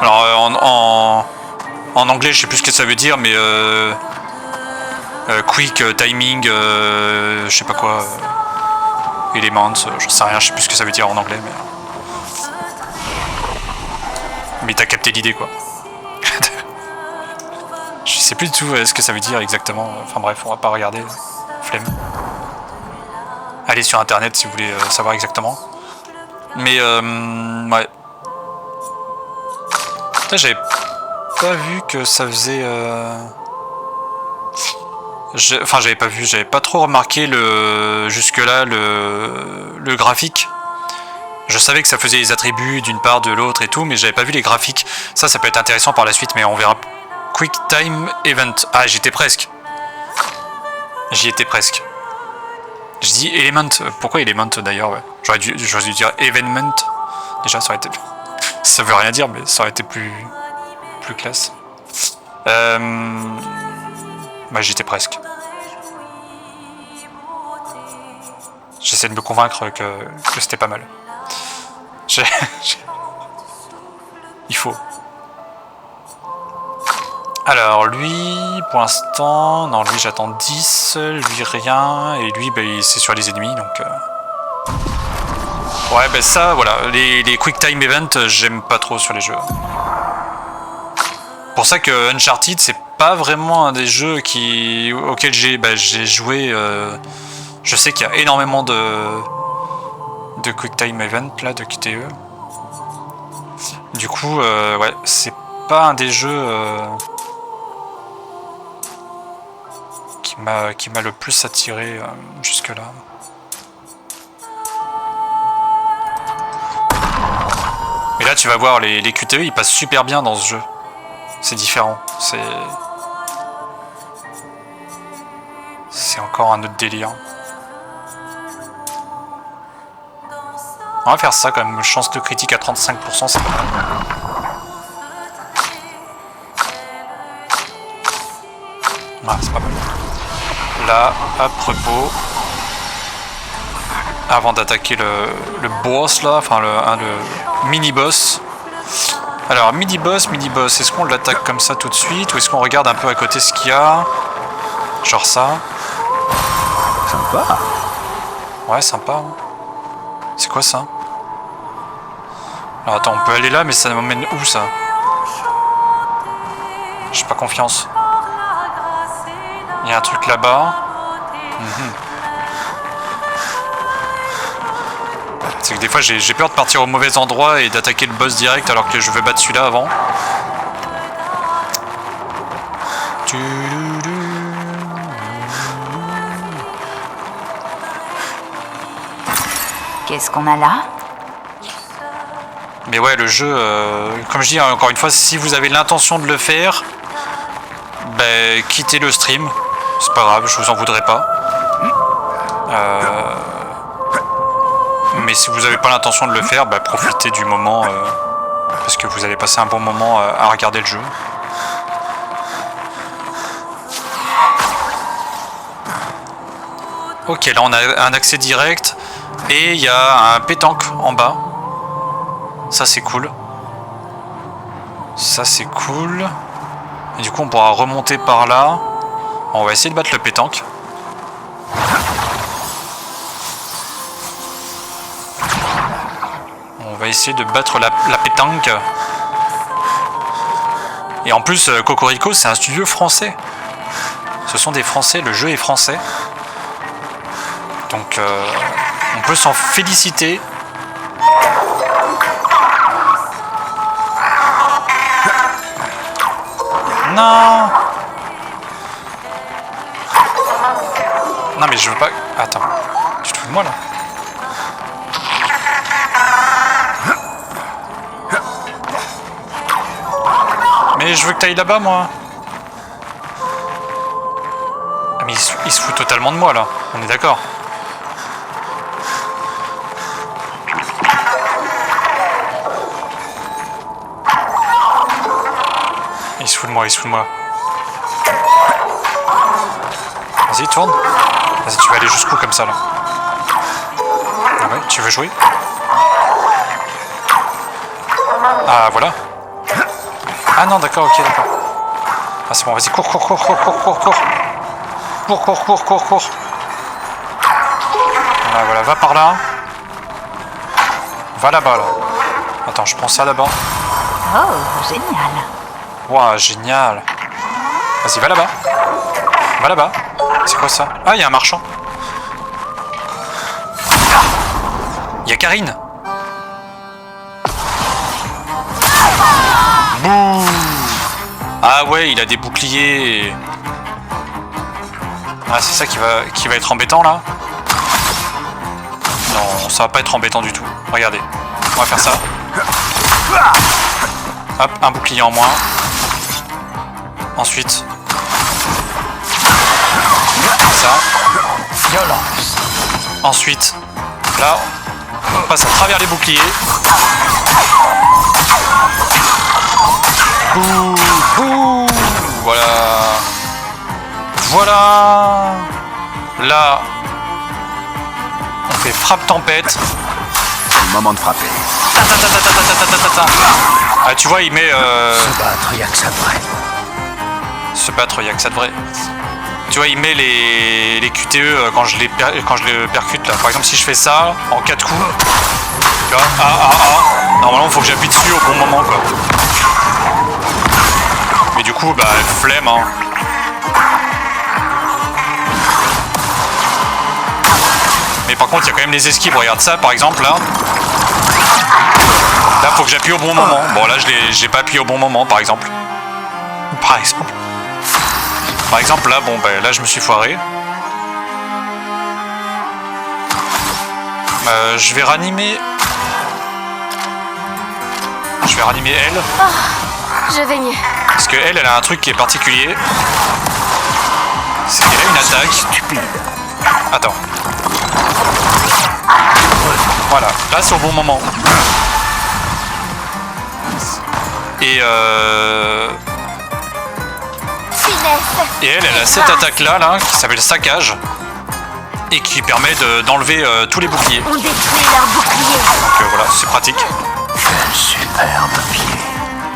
Alors, en anglais, je sais plus ce que ça veut dire, mais quick, timing, je sais pas quoi, elements, j'en sais rien, je sais plus ce que ça veut dire en anglais, mais t'as capté l'idée, quoi. Je sais plus du tout ce que ça veut dire exactement. Enfin bref, on va pas regarder. Flemme. Allez sur internet si vous voulez savoir exactement. Mais ouais. Putain, j'avais pas vu que ça faisait... Enfin, j'avais pas trop remarqué jusque-là le graphique. Je savais que ça faisait les attributs d'une part, de l'autre et tout, mais j'avais pas vu les graphiques. Ça peut être intéressant par la suite, mais on verra. Quick Time Event. Ah, j'étais presque. J'y étais presque. Je dis Element. Pourquoi Element d'ailleurs, ouais. J'aurais dû dire Evenement. Déjà, ça aurait été... Ça veut rien dire, mais ça aurait été plus classe. Bah, j'étais presque. J'essaie de me convaincre que c'était pas mal. Il faut. Alors lui, pour l'instant, non, lui j'attends 10, lui rien, et lui bah, c'est sur les ennemis, donc... Ouais, bah ça, voilà, les Quick Time Events, j'aime pas trop sur les jeux. Pour ça que Uncharted, c'est pas vraiment un des jeux auxquels j'ai joué. Je sais qu'il y a énormément de Quick Time Event, là, de QTE. Du coup, ouais, c'est pas un des jeux qui m'a le plus attiré jusque-là. Mais là, tu vas voir, les QTE, ils passent super bien dans ce jeu. C'est différent. C'est encore un autre délire. On va faire ça quand même. Chance de critique à 35%, c'est pas mal. Ouais, c'est pas mal. Là, à propos, avant d'attaquer le boss là, enfin le mini-boss. Alors, mini-boss, est-ce qu'on l'attaque comme ça tout de suite ou est-ce qu'on regarde un peu à côté ce qu'il y a? Genre ça. Sympa. Ouais, sympa. Hein. C'est quoi ça? Alors attends, on peut aller là, mais ça m'emmène où ça? J'ai pas confiance. Il y a un truc là-bas. C'est que des fois j'ai peur de partir au mauvais endroit et d'attaquer le boss direct alors que je veux battre celui-là avant. Qu'est-ce qu'on a là? Mais ouais, le jeu, comme je dis encore une fois, si vous avez l'intention de le faire, ben, quittez le stream. C'est pas grave, je vous en voudrais pas. Mais si vous n'avez pas l'intention de le faire, ben, profitez du moment, parce que vous allez passer un bon moment à regarder le jeu. Ok, là on a un accès direct, et il y a un pétanque en bas. Ça c'est cool. Ça c'est cool. Et du coup on pourra remonter par là. On va essayer de battre le pétanque. On va essayer de battre la pétanque. Et en plus Cocorico c'est un studio français. Ce sont des Français, le jeu est français. Donc on peut s'en féliciter. Non. Non mais je veux pas... Attends. Tu te fous de moi là? Mais je veux que t'ailles là-bas moi. Ah mais il se fout totalement de moi là. On est d'accord. Il se fout de moi, il se fout de moi. Vas-y, tourne. Vas-y, tu vas aller jusqu'où comme ça, là? Ah ouais, tu veux jouer? Ah, voilà. Ah non, d'accord, ok, d'accord. Ah, c'est bon, vas-y, cours. Cours. Voilà, va par là. Va là-bas, là. Attends, je prends ça d'abord. Oh, génial. Waouh, génial. Vas-y, va là-bas. Va là-bas. C'est quoi ça? Ah, il y a un marchand. Il y a Karine. Bouh. Ah ouais, il a des boucliers. Ah, c'est ça qui va être embêtant là. Non, ça va pas être embêtant du tout. Regardez, on va faire ça. Hop, un bouclier en moins. Ensuite, ça. Violence. Ensuite, là, on passe à travers les boucliers. Bouh. Voilà. Là, on fait frappe tempête. C'est le moment de frapper. Ah, tu vois, il met. Se battre, y'a que ça de vrai. Se battre, y'a que ça de vrai. Tu vois, il met les QTE quand je les percute là. Par exemple, si je fais ça en 4 coups, tu vois, normalement, il faut que j'appuie dessus au bon moment, quoi. Mais du coup, bah, flemme, hein. Mais par contre, il y a quand même les esquives. Regarde ça, par exemple, là. Là, faut que j'appuie au bon moment. Bon, là, j'ai pas appuyé au bon moment, par exemple. Par exemple, là, bon, ben, là, je me suis foiré. Je vais ranimer. vais ranimer elle. Je vais mieux. Parce que elle a un truc qui est particulier. C'est qu'elle a une attaque. Stupide. Attends. Voilà, là c'est au bon moment. Et Finesse. Et elle a cette attaque-là, là, qui s'appelle saccage, et qui permet d'enlever tous les boucliers. On détruit leur bouclier. Donc voilà, c'est pratique. Superbe pied.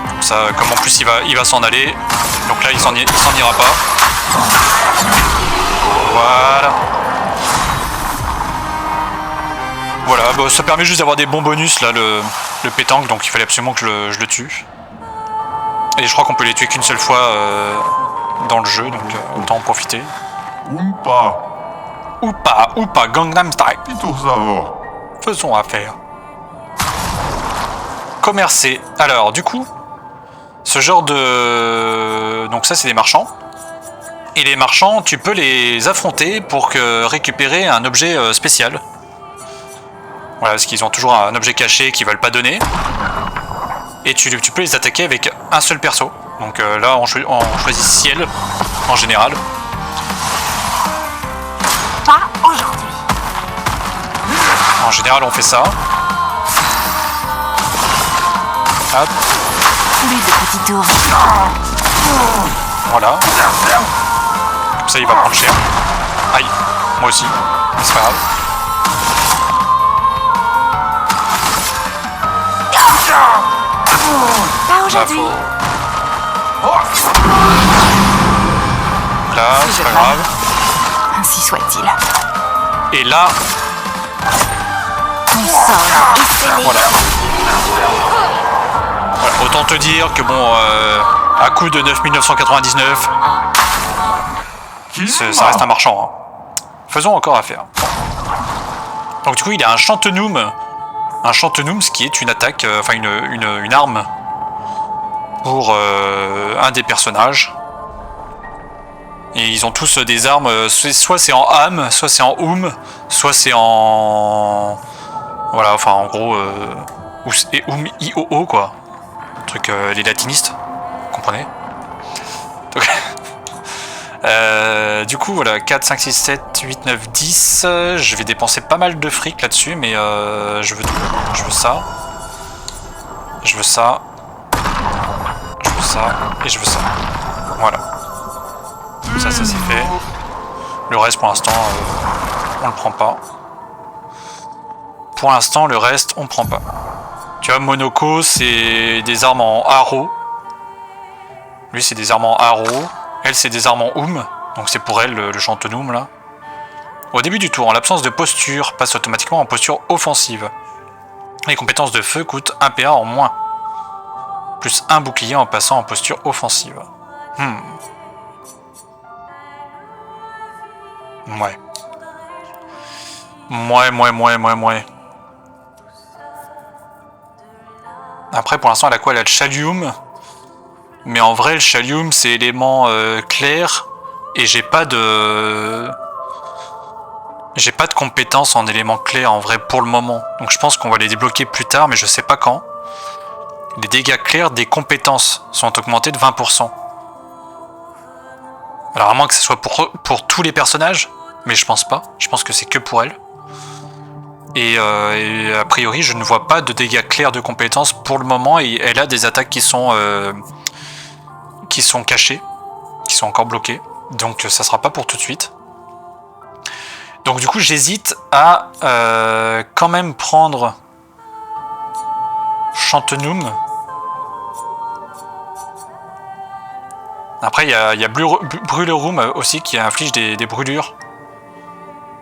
Comme ça, comme en plus il va s'en aller, donc là il s'en ira pas. Voilà. Voilà, bah, ça permet juste d'avoir des bons bonus, là, le pétanque, donc il fallait absolument que je le tue. Et je crois qu'on peut les tuer qu'une seule fois dans le jeu, donc autant en profiter. Ou pas, Gangnam Style. Faisons affaire. Commercer. Alors, du coup, ce genre de... Donc ça, c'est des marchands. Et les marchands, tu peux les affronter pour récupérer un objet spécial. Voilà, parce qu'ils ont toujours un objet caché qu'ils veulent pas donner. Et tu peux les attaquer avec un seul perso. Donc là, on choisit ciel, en général. Pas aujourd'hui. En général, on fait ça. Hop, Plus de petits tours. voilà. Comme ça, il va prendre cher. Aïe, moi aussi. Mais c'est pas grave. Pas aujourd'hui. Là, c'est pas grave. Ainsi soit-il. Et là, On sort et c'est voilà. Voilà. Autant te dire que bon, à coût de 9999, ça reste un marchand. Hein. Faisons encore affaire. Donc du coup, il a un Chantenoum. Un Chantenoum, ce qui est une attaque, enfin une arme pour un des personnages. Et ils ont tous des armes, soit c'est en âme, soit c'est en soit c'est en... Voilà, enfin en gros, et IOO quoi. Truc, les latinistes, vous comprenez. Donc, du coup, voilà, 4, 5, 6, 7, 8, 9, 10. Je vais dépenser pas mal de fric là-dessus, mais je veux tout. Je veux ça. Je veux ça. Je veux ça. Et je veux ça. Voilà. Ça c'est fait. Le reste, pour l'instant, on le prend pas. Pour l'instant, le reste, on prend pas. Tu vois, Monoko, c'est des armes en haro. Lui, c'est des armes en haro. Elle, c'est des armes en donc c'est pour elle le Chantenoum là. Au début du tour, en l'absence de posture, passe automatiquement en posture offensive. Les compétences de feu coûtent 1 PA en moins. Plus 1 bouclier en passant en posture offensive. Ouais. Ouais. Après, pour l'instant, elle a quoi? Elle a le Chalium. Mais en vrai, le Chalium, c'est élément clair. Et j'ai pas de compétences en élément clair en vrai pour le moment. Donc je pense qu'on va les débloquer plus tard, mais je sais pas quand. Les dégâts clairs des compétences sont augmentés de 20%. Alors à moins que ce soit pour tous les personnages, mais je pense pas. Je pense que c'est que pour elle. Et a priori, je ne vois pas de dégâts clairs de compétences pour le moment. Et elle a des attaques qui sont cachées, qui sont encore bloquées. Donc ça sera pas pour tout de suite. Donc du coup, j'hésite à quand même prendre Chantenoum. Après, il y a Brûleroom aussi qui inflige des brûlures.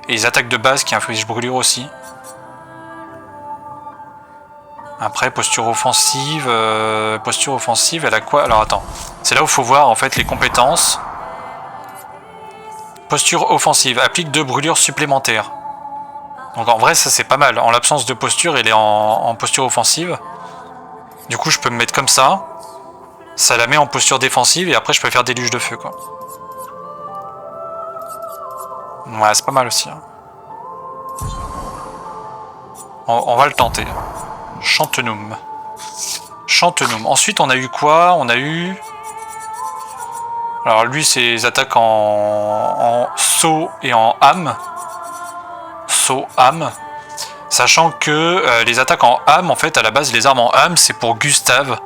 Et les attaques de base qui infligent brûlures aussi. Après, posture offensive, elle a quoi? Alors attends, c'est là où il faut voir en fait les compétences. Posture offensive, applique 2 brûlures supplémentaires. Donc en vrai, ça c'est pas mal. En l'absence de posture, elle est en posture offensive. Du coup, je peux me mettre comme ça. Ça la met en posture défensive et après je peux faire déluge de feu quoi. Ouais, c'est pas mal aussi. Hein. On va le tenter. Chantenoum. Chantenome. Ensuite, on a eu quoi? On a eu... Alors lui, ses attaques en saut et en âme. Saut, âme. Sachant que les attaques en âme, en fait, à la base, les armes en âme, c'est pour Gustave.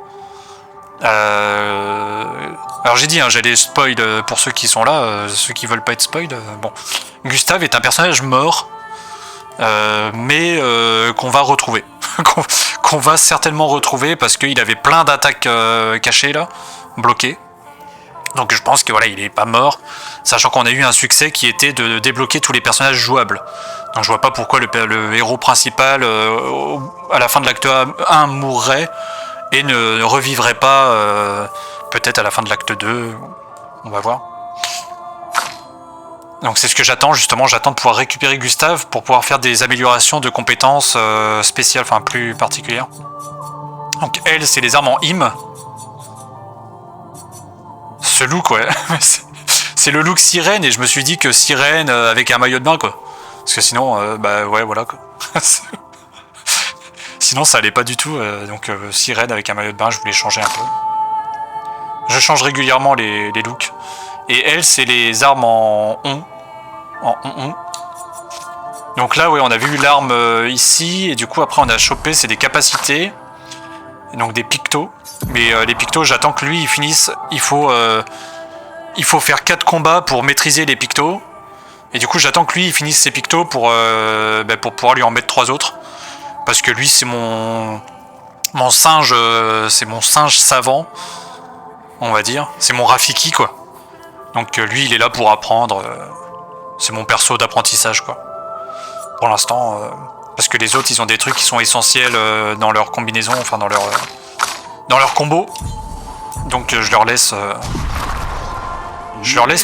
Alors j'ai dit, hein, j'allais spoil pour ceux qui sont là, ceux qui veulent pas être spoil. Bon, Gustave est un personnage mort, mais qu'on va retrouver. qu'on va certainement retrouver parce qu'il avait plein d'attaques cachées là, bloquées. Donc je pense que voilà, il est pas mort, sachant qu'on a eu un succès qui était de débloquer tous les personnages jouables. Donc je vois pas pourquoi le héros principal à la fin de l'acte 1 mourrait et ne revivrait pas peut-être à la fin de l'acte 2. On va voir. Donc c'est ce que j'attends justement, j'attends de pouvoir récupérer Gustave pour pouvoir faire des améliorations de compétences spéciales, enfin plus particulières. Donc elle, c'est les armes en hym. Ce look, ouais, c'est le look sirène et je me suis dit que sirène avec un maillot de bain, quoi. Parce que sinon, bah ouais, voilà, quoi. Sinon, ça allait pas du tout. Donc sirène avec un maillot de bain, je voulais changer un peu. Je change régulièrement les looks. Et elle, c'est les armes en on. Donc là, ouais, on a vu l'arme ici et du coup après on a chopé, c'est des capacités. Et donc des pictos. Mais les pictos, j'attends que lui il finisse. Il faut faire 4 combats pour maîtriser les pictos. Et du coup, j'attends que lui il finisse ses pictos pour pouvoir lui en mettre 3 autres. Parce que lui, c'est mon singe, c'est mon singe savant, on va dire. C'est mon Rafiki, quoi. Donc lui, il est là pour apprendre. C'est mon perso d'apprentissage, quoi. Pour l'instant, parce que les autres, ils ont des trucs qui sont essentiels dans leur combinaison, enfin dans leur combo. Donc je leur laisse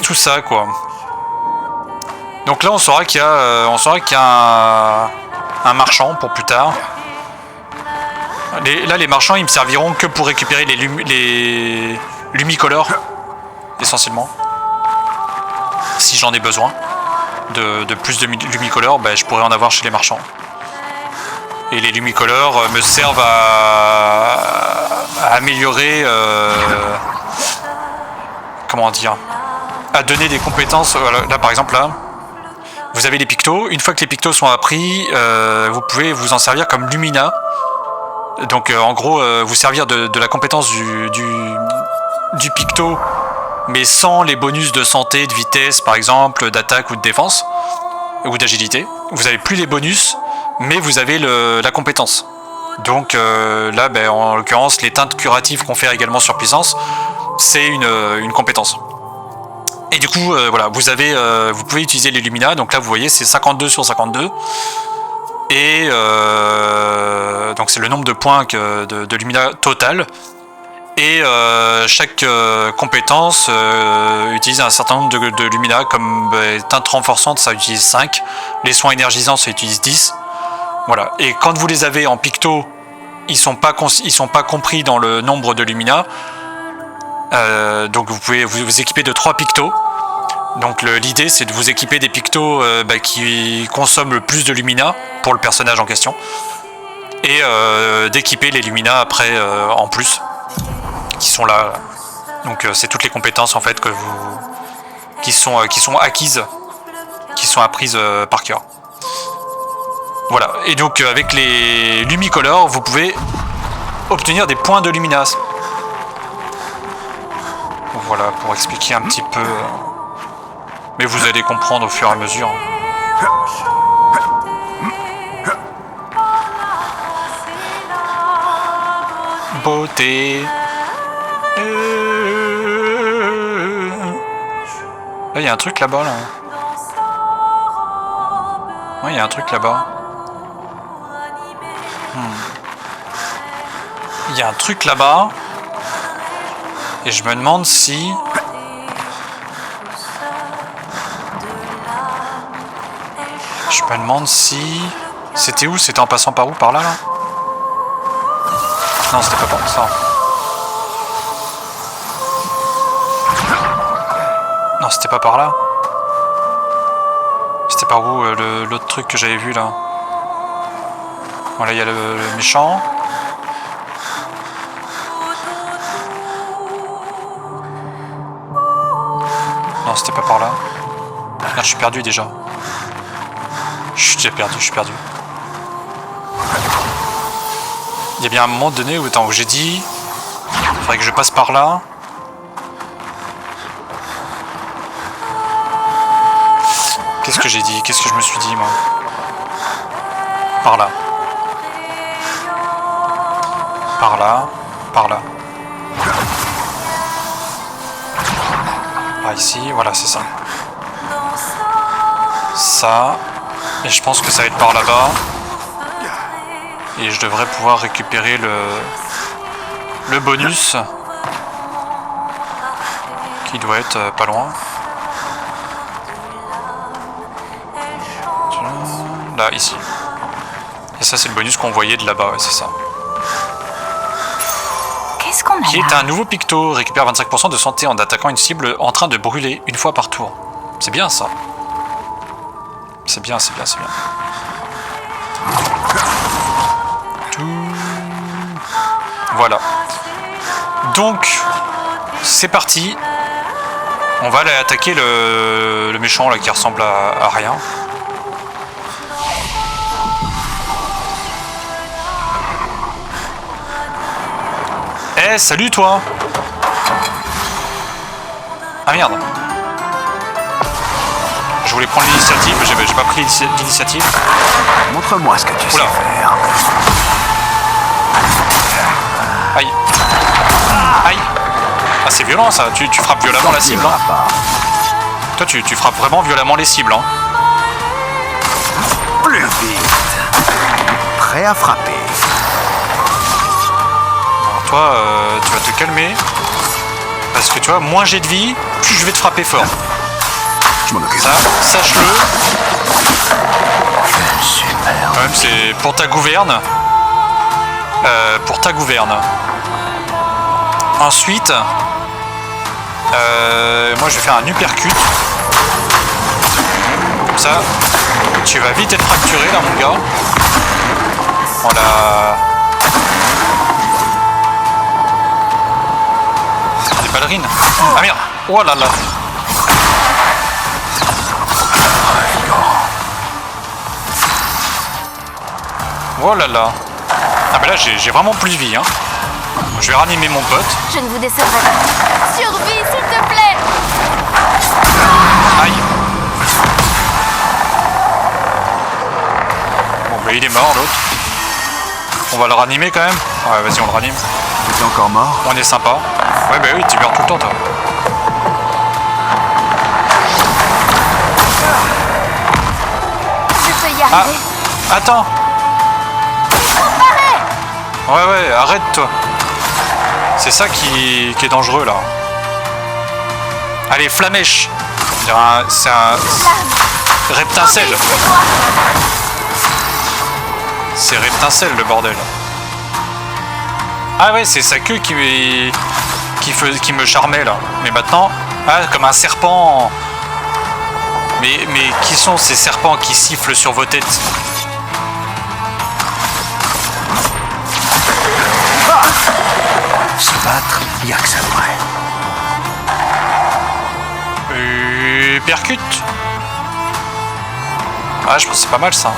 tout ça, quoi. Donc là, on saura qu'il y a, un marchand pour plus tard. Là, les marchands, ils me serviront que pour récupérer les lumicolores, essentiellement. Si j'en ai besoin de plus de lumicolores, bah, je pourrais en avoir chez les marchands. Et les lumicolores me servent à améliorer... comment dire, à donner des compétences. Là, par exemple, là, vous avez les pictos. Une fois que les pictos sont appris, vous pouvez vous en servir comme Lumina. Donc, en gros, vous servir de la compétence du picto, mais sans les bonus de santé, de vitesse, par exemple, d'attaque ou de défense, ou d'agilité. Vous n'avez plus les bonus, mais vous avez la compétence. Donc là, ben, en l'occurrence, les teintes curatives qu'on fait également sur puissance, c'est une compétence. Et du coup, voilà, vous pouvez utiliser les Lumina. Donc là, vous voyez, c'est 52 sur 52. Et donc c'est le nombre de points de Lumina total. Et chaque compétence utilise un certain nombre de Lumina, comme teinte renforçante, ça utilise 5. Les soins énergisants, ça utilise 10. Voilà. Et quand vous les avez en picto, ils sont pas compris dans le nombre de Lumina. Donc vous pouvez vous équiper de 3 pictos. Donc l'idée, c'est de vous équiper des pictos qui consomment le plus de Lumina pour le personnage en question. Et d'équiper les Lumina après en plus, qui sont là. Donc c'est toutes les compétences en fait qui sont acquises, qui sont apprises par cœur. Voilà. Et donc avec les Lumicolores, vous pouvez obtenir des points de Lumina. Voilà, pour expliquer un petit peu. Mais vous allez comprendre au fur et à mesure. Beauté. Là, il y a un truc là-bas, là. Ouais, il y a un truc là-bas. Il y a un truc là-bas. Et je me demande si... C'était où? C'était en passant par où? Par là, là? Non, c'était pas par ça. Non, c'était pas par là. C'était par où l'autre truc que j'avais vu, là? Voilà, il y a le méchant. Non, c'était pas par là. Merde, je suis perdu déjà. Je suis déjà perdu, je suis perdu. Il y a bien un moment donné où, attends, où j'ai dit... Faudrait que je passe par là. Qu'est-ce que j'ai dit? Qu'est-ce que je me suis dit, moi? Par là. Par là. Par là. Par ici, voilà, c'est ça. Ça. Et je pense que ça va être par là-bas. Et je devrais pouvoir récupérer le bonus. Qui doit être pas loin. Là, ici. Et ça, c'est le bonus qu'on voyait de là-bas, ouais, c'est ça. Qu'est-ce qu'on a Qui est là? un nouveau picto. Récupère 25% de santé en attaquant une cible en train de brûler une fois par tour. C'est bien, ça. C'est bien, c'est bien, c'est bien. Voilà. Donc, c'est parti. On va aller attaquer le méchant là qui ressemble à rien. Eh, salut toi! Ah merde! Je voulais prendre l'initiative, mais j'ai pas pris l'initiative. Montre-moi ce que tu sais Oula. faire. Aïe! Aïe! Ah, c'est violent ça, tu frappes violemment la cible. Hein. Toi, tu frappes vraiment violemment les cibles. Hein. Plus vite. Prêt à frapper. Alors, toi, tu vas te calmer. Parce que tu vois, moins j'ai de vie, plus je vais te frapper fort. Je m'en occupe. Ça, sache-le. Super. Quand même, c'est pour ta gouverne. Pour ta gouverne. Ensuite, moi je vais faire un uppercut. Comme ça, tu vas vite être fracturé là, mon gars. Voilà. Des ballerines. Ah merde. Oh là là. Oh là là. Ah bah là j'ai vraiment plus de vie hein. Je vais ranimer mon pote. Je ne vous décevrai pas. Survie, s'il te plaît! Aïe. Bon bah il est mort l'autre. On va le ranimer quand même. Ouais vas-y on le ranime. T'es encore mort? On est sympa. Ouais bah oui tu meurs tout le temps toi. Je peux y Ah arriver. attends. Ouais arrête toi. C'est ça qui est dangereux là. Allez flamèche. C'est un reptincelle. C'est reptincelle le bordel. Ah ouais c'est sa queue qui me charmait là. Mais maintenant, ah comme un serpent. Mais qui sont ces serpents qui sifflent sur vos têtes? Se battre, y a que ça de vrai. Percute. Ah je pense que c'est pas mal ça. Là,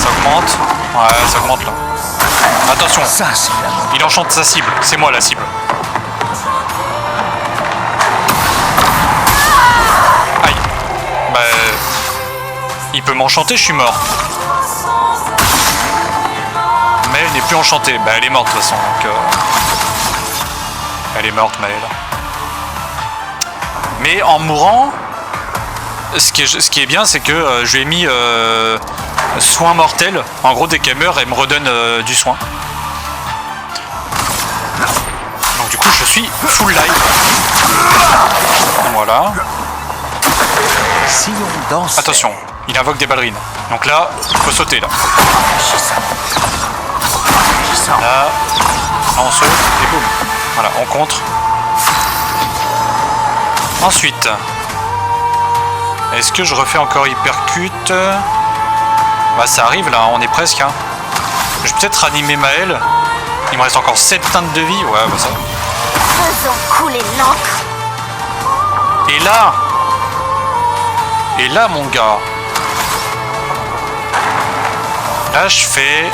ça augmente. Ouais ça augmente là. Attention. Ça, c'est la mort. Il enchante sa cible. C'est moi la cible. Aïe. Bah... Il peut m'enchanter, je suis mort. Mais elle n'est plus enchantée. Bah elle est morte de toute façon. Donc, elle est morte Maëlle. Mais en mourant, ce qui est bien c'est que je lui ai mis soin mortel. En gros dès qu'elle meurt elle me redonne du soin. Donc du coup je suis full life. Voilà. Si on danse. Attention, il invoque des ballerines. Donc là, il faut sauter là. Là, on saute et boum. Voilà, on contre. Ensuite, est-ce que je refais encore hypercute? Bah ça arrive là, on est presque. Hein. Je vais peut-être ranimer Maëlle. Il me reste encore 7 teintes de vie. Ouais, bah ça. Faisons couler l'encre. Et là, mon gars. Là, je fais...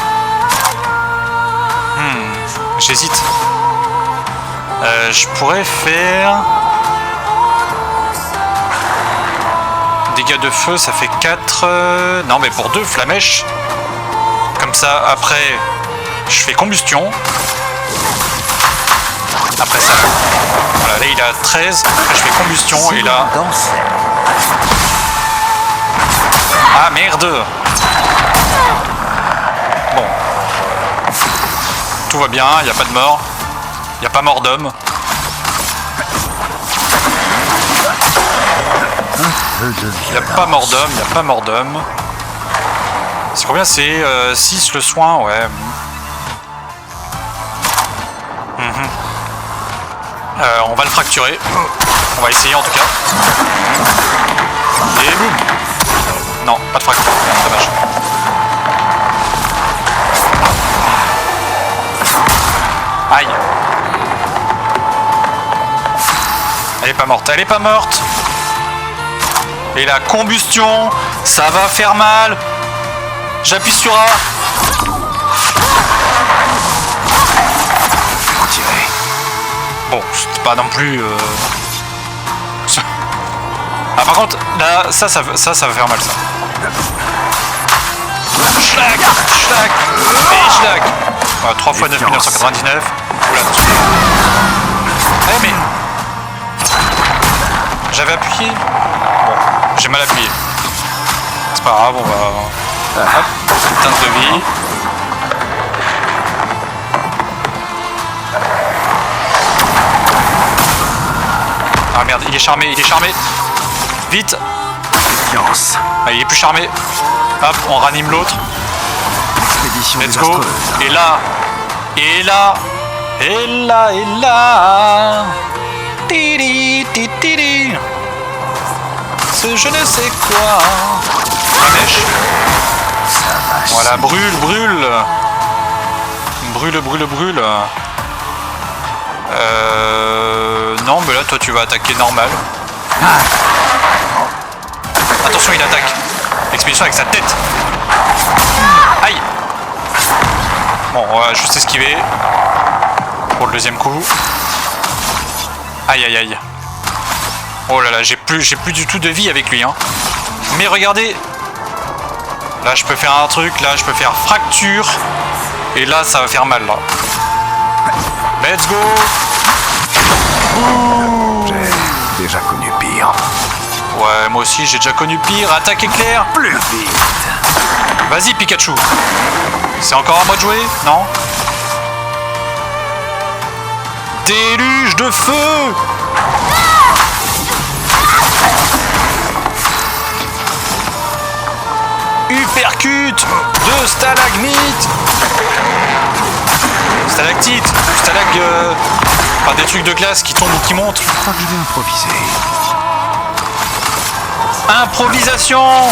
J'hésite. Je pourrais faire... Dégâts de feu, ça fait 4... Non, mais pour 2, flamèche. Comme ça, après, je fais combustion. Après ça, voilà, là, il a 13. Après, je fais combustion. Et là... Ah, merde! Bon. Tout va bien, il n'y a pas de mort. Il n'y a pas mort d'homme. Il n'y a pas mort d'homme, il n'y a pas mort d'homme. C'est combien? C'est 6 le soin, ouais. On va le fracturer. On va essayer en tout cas. Et boum! Non, pas de fracture, dommage. Aïe. Elle est pas morte, elle est pas morte. Et la combustion, ça va faire mal. J'appuie sur A. Bon, c'est pas non plus... Ah par contre, là, ça va faire mal, ça. Schlack, schlack, et schlack. 3 fois 9 1999. Oula, mais... J'avais appuyé. Bon, j'ai mal appuyé. C'est pas grave, on va... Hop, teinte de vie. Ah merde, il est charmé, il est charmé. Vite. Confiance. Ah, il est plus charmé. Hop, on ranime l'autre. Expédition Let's go. désastreuse. Et là. Et là. Et là. Et là. Tiri, tiri, tiri. Ce je ne sais quoi. La mèche. Voilà, brûle, brûle. Brûle, brûle, brûle. Non, mais là, toi, tu vas attaquer normal. Attention, il attaque. Expédition avec sa tête. Aïe. Bon, on va juste esquiver. Pour le deuxième coup. Aïe, aïe, aïe. Oh là là, j'ai plus du tout de vie avec lui, hein. Mais regardez. Là, je peux faire un truc. Là, je peux faire fracture. Et là, ça va faire mal, là. Let's go. J'ai déjà connu pire. Ouais, moi aussi, j'ai déjà connu pire. Attaque éclair. Plus vite. Vas-y, Pikachu. C'est encore à moi de jouer? Non? Déluge de feu. Uppercut de stalagmite. Stalactite. Enfin, des trucs de glace qui tombent ou qui montent. Je crois que je vais improviser. Improvisation.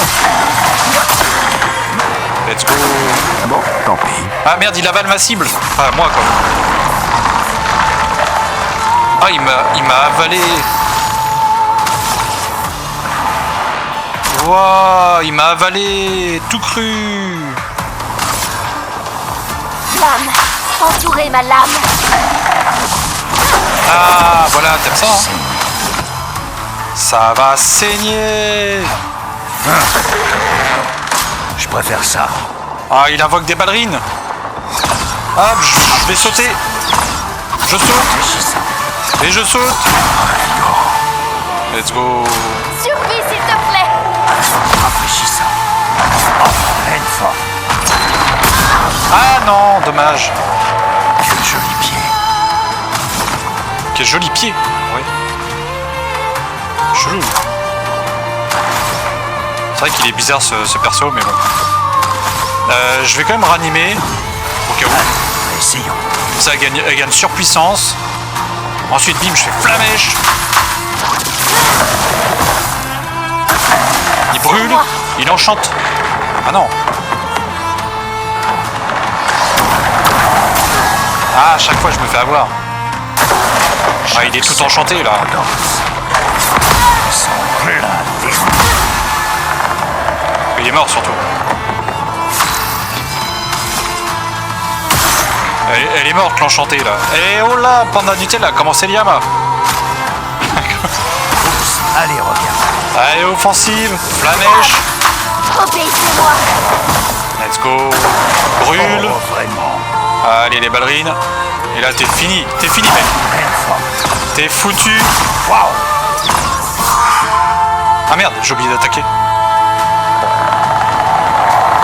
Let's go. Bon, tant pis. Ah merde, il avale ma cible. Enfin, moi quoi. Ah, il m'a avalé. Wouah, il m'a avalé. Tout cru. Lame. Entourez ma lame. Ah, voilà, t'aimes ça, hein? Ça va saigner. Je préfère ça. Ah, il invoque des ballerines. Hop, je vais sauter. Je saute. Et je saute. Let's go. Survie, s'il te plaît. Rafraîchissant. Oh, pleine forme. Ah non, dommage. Quel joli pied. Quel joli pied. Oui. Chelou. C'est vrai qu'il est bizarre ce perso, mais bon. Je vais quand même ranimer. Au cas où. Essayons. Ça elle gagne surpuissance. Ensuite, bim, je fais flamèche. Il brûle. Il enchante. Ah non. Ah, à chaque fois je me fais avoir. Ah, il est tout enchanté là. Il est mort surtout. Elle est morte l'enchantée là. Et oh là, Panda Nutella, comment c'est Liama? Allez, reviens. Allez, offensive, flamèche. Obéissez-moi. Let's go. Brûle. Oh, vraiment. Allez, les ballerines. Et là, t'es fini mec. T'es foutu. Waouh. Ah merde, j'ai oublié d'attaquer.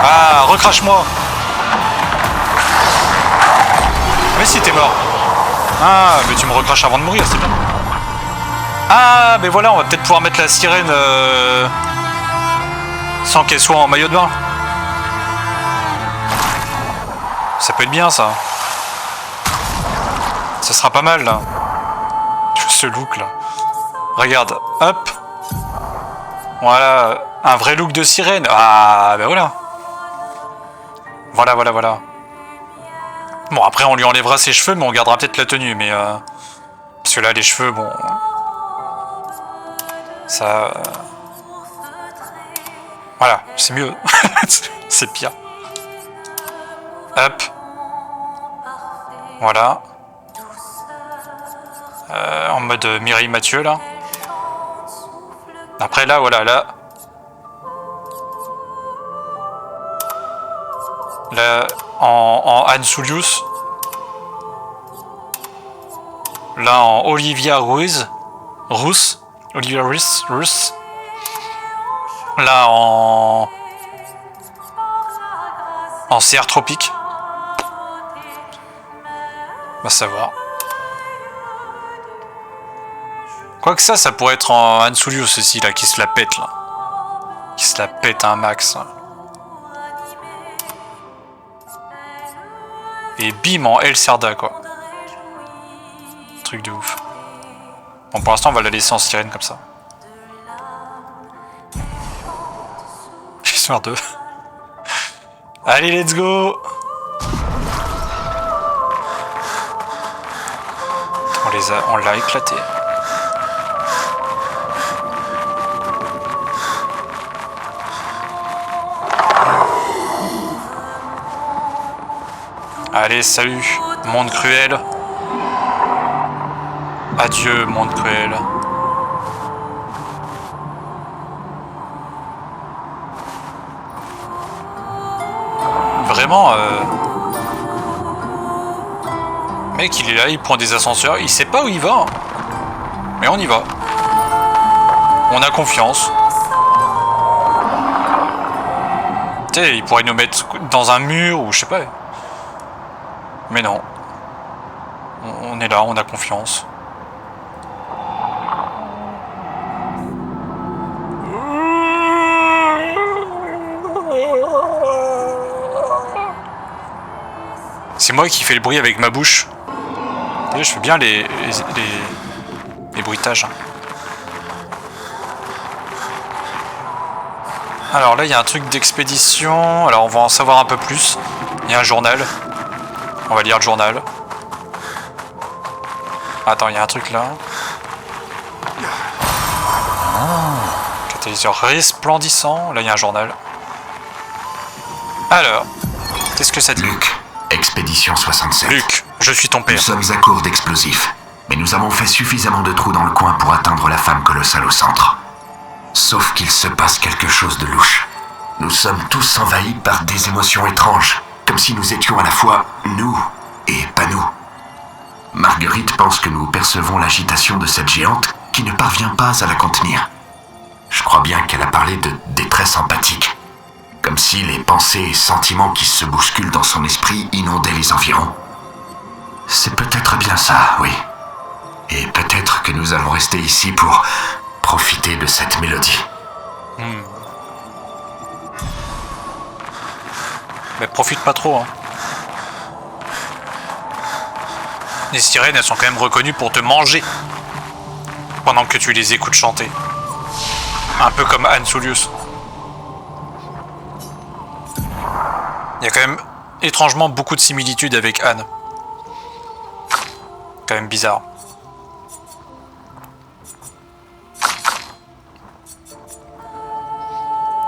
Ah, recrache-moi. Mais si t'es mort. Ah, mais tu me recraches avant de mourir, c'est bien. Ah, mais voilà, on va peut-être pouvoir mettre la sirène sans qu'elle soit en maillot de bain. Ça peut être bien, ça. Ça sera pas mal, là. Ce look, là. Regarde, hop. Voilà, un vrai look de sirène. Ah, ben voilà. Voilà. Bon, après, on lui enlèvera ses cheveux, mais on gardera peut-être la tenue, mais... Parce que là, les cheveux, bon... Ça... Voilà, c'est mieux. C'est pire. Hop. Voilà. En mode Mireille Mathieu, là. Après, là, voilà, là... Là, en Anne Soulius. Là, en Olivia Ruiz. Olivia Ruiz. Là, en CR Tropique. Va savoir. Quoique ça pourrait être en Anne Soulius aussi, là, qui se la pète, là. Qui se la pète un max. Là. Et bim en El Serda, quoi. Truc de ouf. Bon, pour l'instant, on va la laisser en sirène comme ça. Histoire de... Allez, let's go! On l'a éclaté. Allez, salut, monde cruel. Adieu, monde cruel. Vraiment, mec, il est là, il prend des ascenseurs, il sait pas où il va. Hein. Mais on y va. On a confiance. Tu sais, il pourrait nous mettre dans un mur ou je sais pas. Mais non. On est là, on a confiance. C'est moi qui fais le bruit avec ma bouche. Je fais bien les bruitages. Alors là, il y a un truc d'expédition. Alors on va en savoir un peu plus. Il y a un journal. On va lire le journal. Attends, il y a un truc là. Catalyseur resplendissant. Là, il y a un journal. Alors, qu'est-ce que ça dit? Luc, Expédition 67. Luc, je suis ton père. Nous sommes à court d'explosifs, mais nous avons fait suffisamment de trous dans le coin pour atteindre la femme colossale au centre. Sauf qu'il se passe quelque chose de louche. Nous sommes tous envahis par des émotions étranges, comme si nous étions à la fois nous et pas nous. Marguerite pense que nous percevons l'agitation de cette géante qui ne parvient pas à la contenir. Je crois bien qu'elle a parlé de détresse empathique. Comme si les pensées et sentiments qui se bousculent dans son esprit inondaient les environs. C'est peut-être bien ça, oui. Et peut-être que nous allons rester ici pour profiter de cette mélodie. Mais profite pas trop, hein. Les sirènes, elles sont quand même reconnues pour te manger pendant que tu les écoutes chanter. Un peu comme Anne Soulius. Il y a quand même étrangement beaucoup de similitudes avec Anne. Quand même bizarre.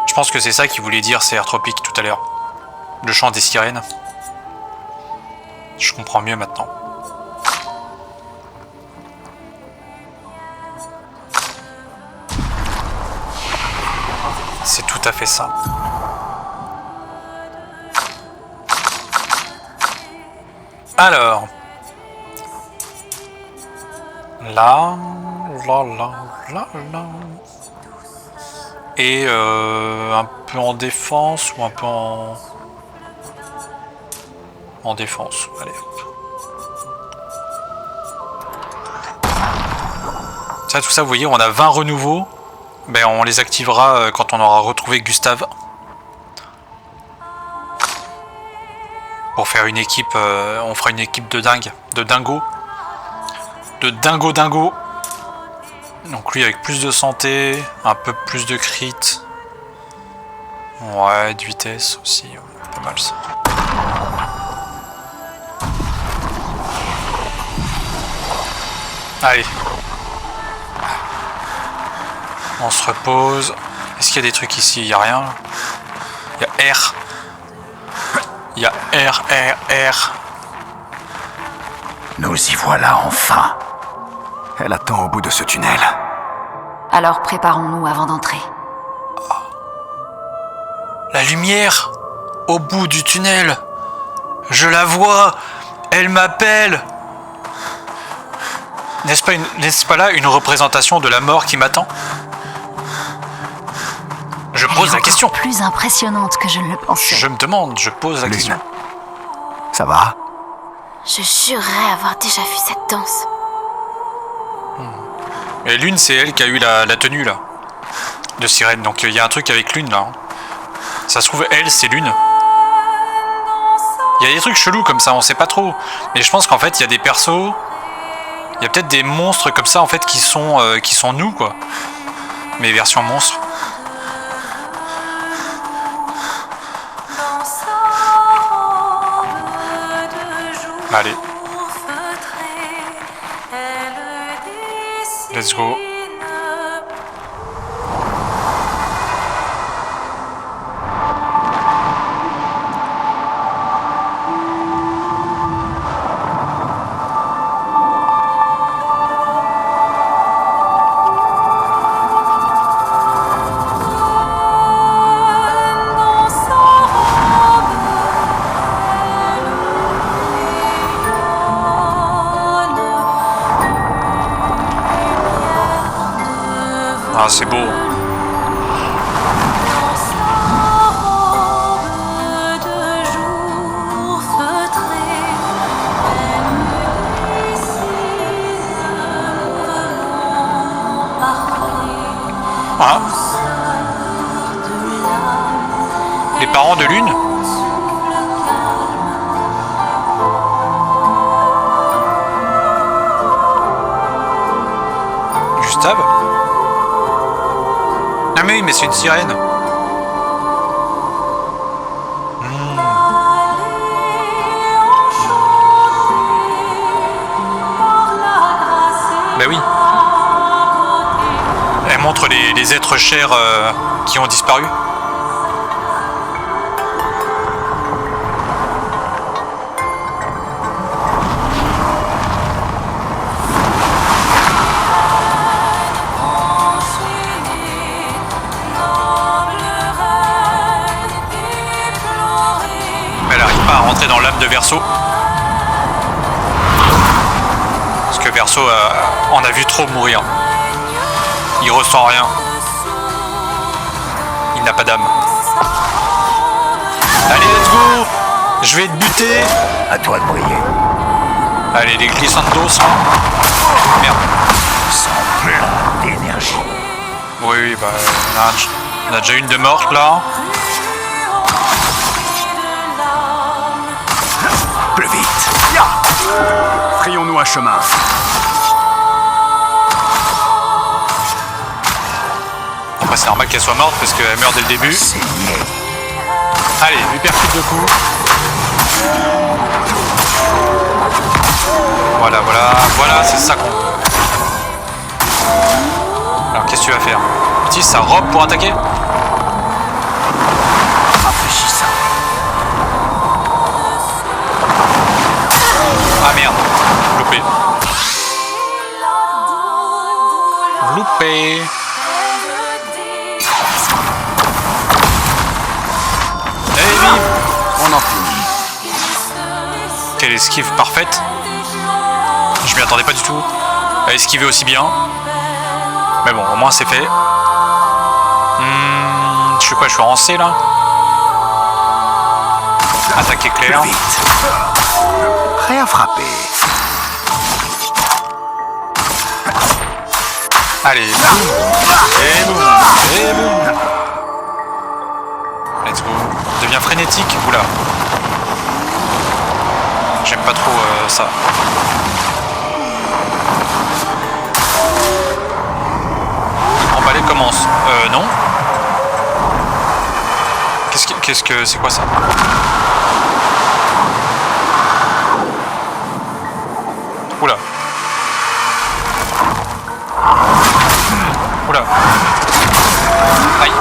Je pense que c'est ça qu'il voulait dire, c'est Air Tropique tout à l'heure. Le chant des sirènes. Je comprends mieux maintenant. C'est tout à fait ça. Alors. Là. Et un peu en défense ou un peu en défense. Allez hop. Ça, tout ça, vous voyez, on a 20 renouveaux. Ben, on les activera quand on aura retrouvé Gustave. Pour faire une équipe, on fera une équipe de dingue, de dingo. De dingo. Donc lui avec plus de santé, un peu plus de crit. Ouais, de vitesse aussi, ouais, pas mal ça. Allez. On se repose. Est-ce qu'il y a des trucs ici? Il n'y a rien. Il y a R. Il y a R. Nous y voilà enfin. Elle attend au bout de ce tunnel. Alors préparons-nous avant d'entrer. La lumière au bout du tunnel. Je la vois. Elle m'appelle. N'est-ce pas là une représentation de la mort qui m'attend? Je pose la question. Plus impressionnante que je ne le pensais. Je me demande, je pose la question. Ça va? Je jurerais avoir déjà vu cette danse. Et Lune, c'est elle qui a eu la tenue là de sirène. Donc il y a un truc avec Lune là. Ça se trouve, elle, c'est Lune. Il y a des trucs chelous comme ça, on sait pas trop. Mais je pense qu'en fait, il y a des persos. Il y a peut-être des monstres comme ça en fait qui sont nous quoi. Mais version monstre. Allez. Let's go. Ah, c'est beau. Ah. Les parents de Lune? Gustave? Ah mais oui, mais c'est une sirène. Bah oui. Elle montre les êtres chers qui ont disparu. À rentrer dans l'âme de Verseau. Parce que Verseau en a vu trop mourir. Il ressent rien. Il n'a pas d'âme. Allez, let's go! Je vais te buter! À toi de briller. Allez, les glissandos. Merde. Sans plein d'énergie. Oui, bah, on a déjà une de morte là. Plus vite. Frayons-nous un chemin. Après, c'est normal qu'elle soit morte parce qu'elle meurt dès le début. Allez, lui percute de coups. Voilà, c'est ça qu'on veut. Alors qu'est-ce que tu vas faire? Utilise sa robe pour attaquer? Rafraîchissant. Ah merde, loupé. Loupé. Allez, vive! On en finit. Quelle esquive parfaite. Je m'y attendais pas du tout à esquiver aussi bien. Mais bon, au moins c'est fait. Je suis quoi? Je suis en C là? Attaque éclair. Vite. Prêt à frapper. Allez, boum! Et boum! Et boum! Let's go. Devient frénétique. Oula. J'aime pas trop ça. Emballer commence. Non. Qu'est-ce que c'est quoi ça? Oula. Oula. Aïe.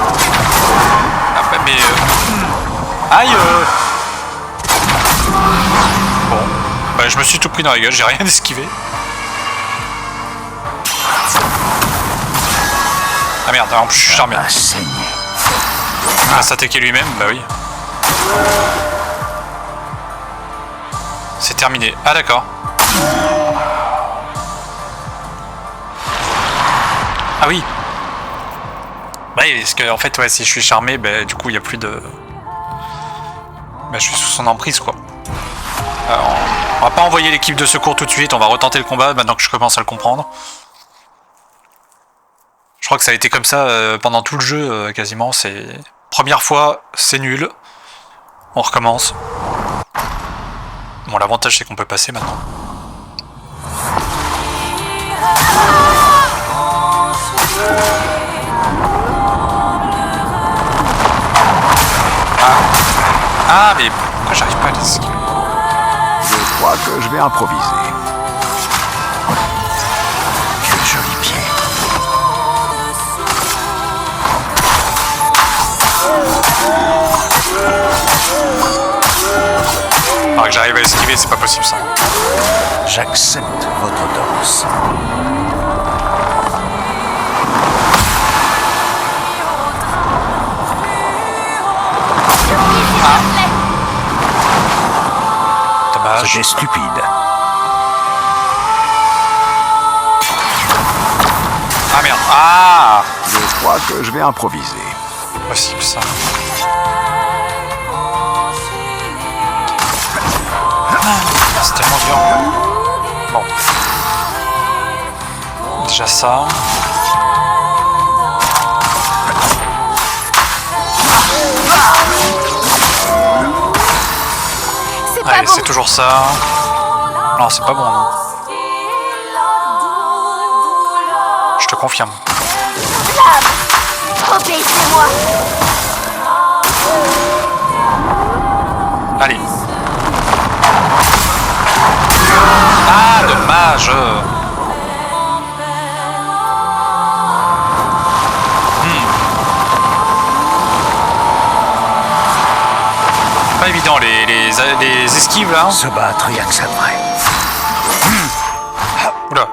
Ah bah mais aïe. Bon. Bah je me suis tout pris dans la gueule, j'ai rien esquivé. Ah merde, en plus je suis charmé. Il va s'attaquer lui-même, bah oui. C'est terminé. Ah d'accord. Ah oui. Bah oui, parce que en fait ouais, si je suis charmé, bah du coup il n'y a plus de... Bah je suis sous son emprise quoi. Alors, on va pas envoyer l'équipe de secours tout de suite, on va retenter le combat maintenant que je commence à le comprendre. Je crois que ça a été comme ça pendant tout le jeu quasiment, c'est... Première fois, c'est nul. On recommence. Bon, l'avantage c'est qu'on peut passer maintenant. Ah, mais pourquoi j'arrive pas à l'esquiver? Je crois que je vais improviser. Quel joli pied. Alors que j'arrive à esquiver, c'est pas possible ça. J'accepte votre danse. Dommage. C'était stupide. Ah merde. Ah, Je crois que je vais improviser. possible ça. C'est tellement violent. Bon. Déjà ça. C'est pas Allez, bon. c'est toujours ça. Non, c'est pas bon, non. Je te confirme. Obéissez-moi. Allez. Ah, dommage. Pas évident les esquives là. Se battre, rien que ça de vrai. Oula.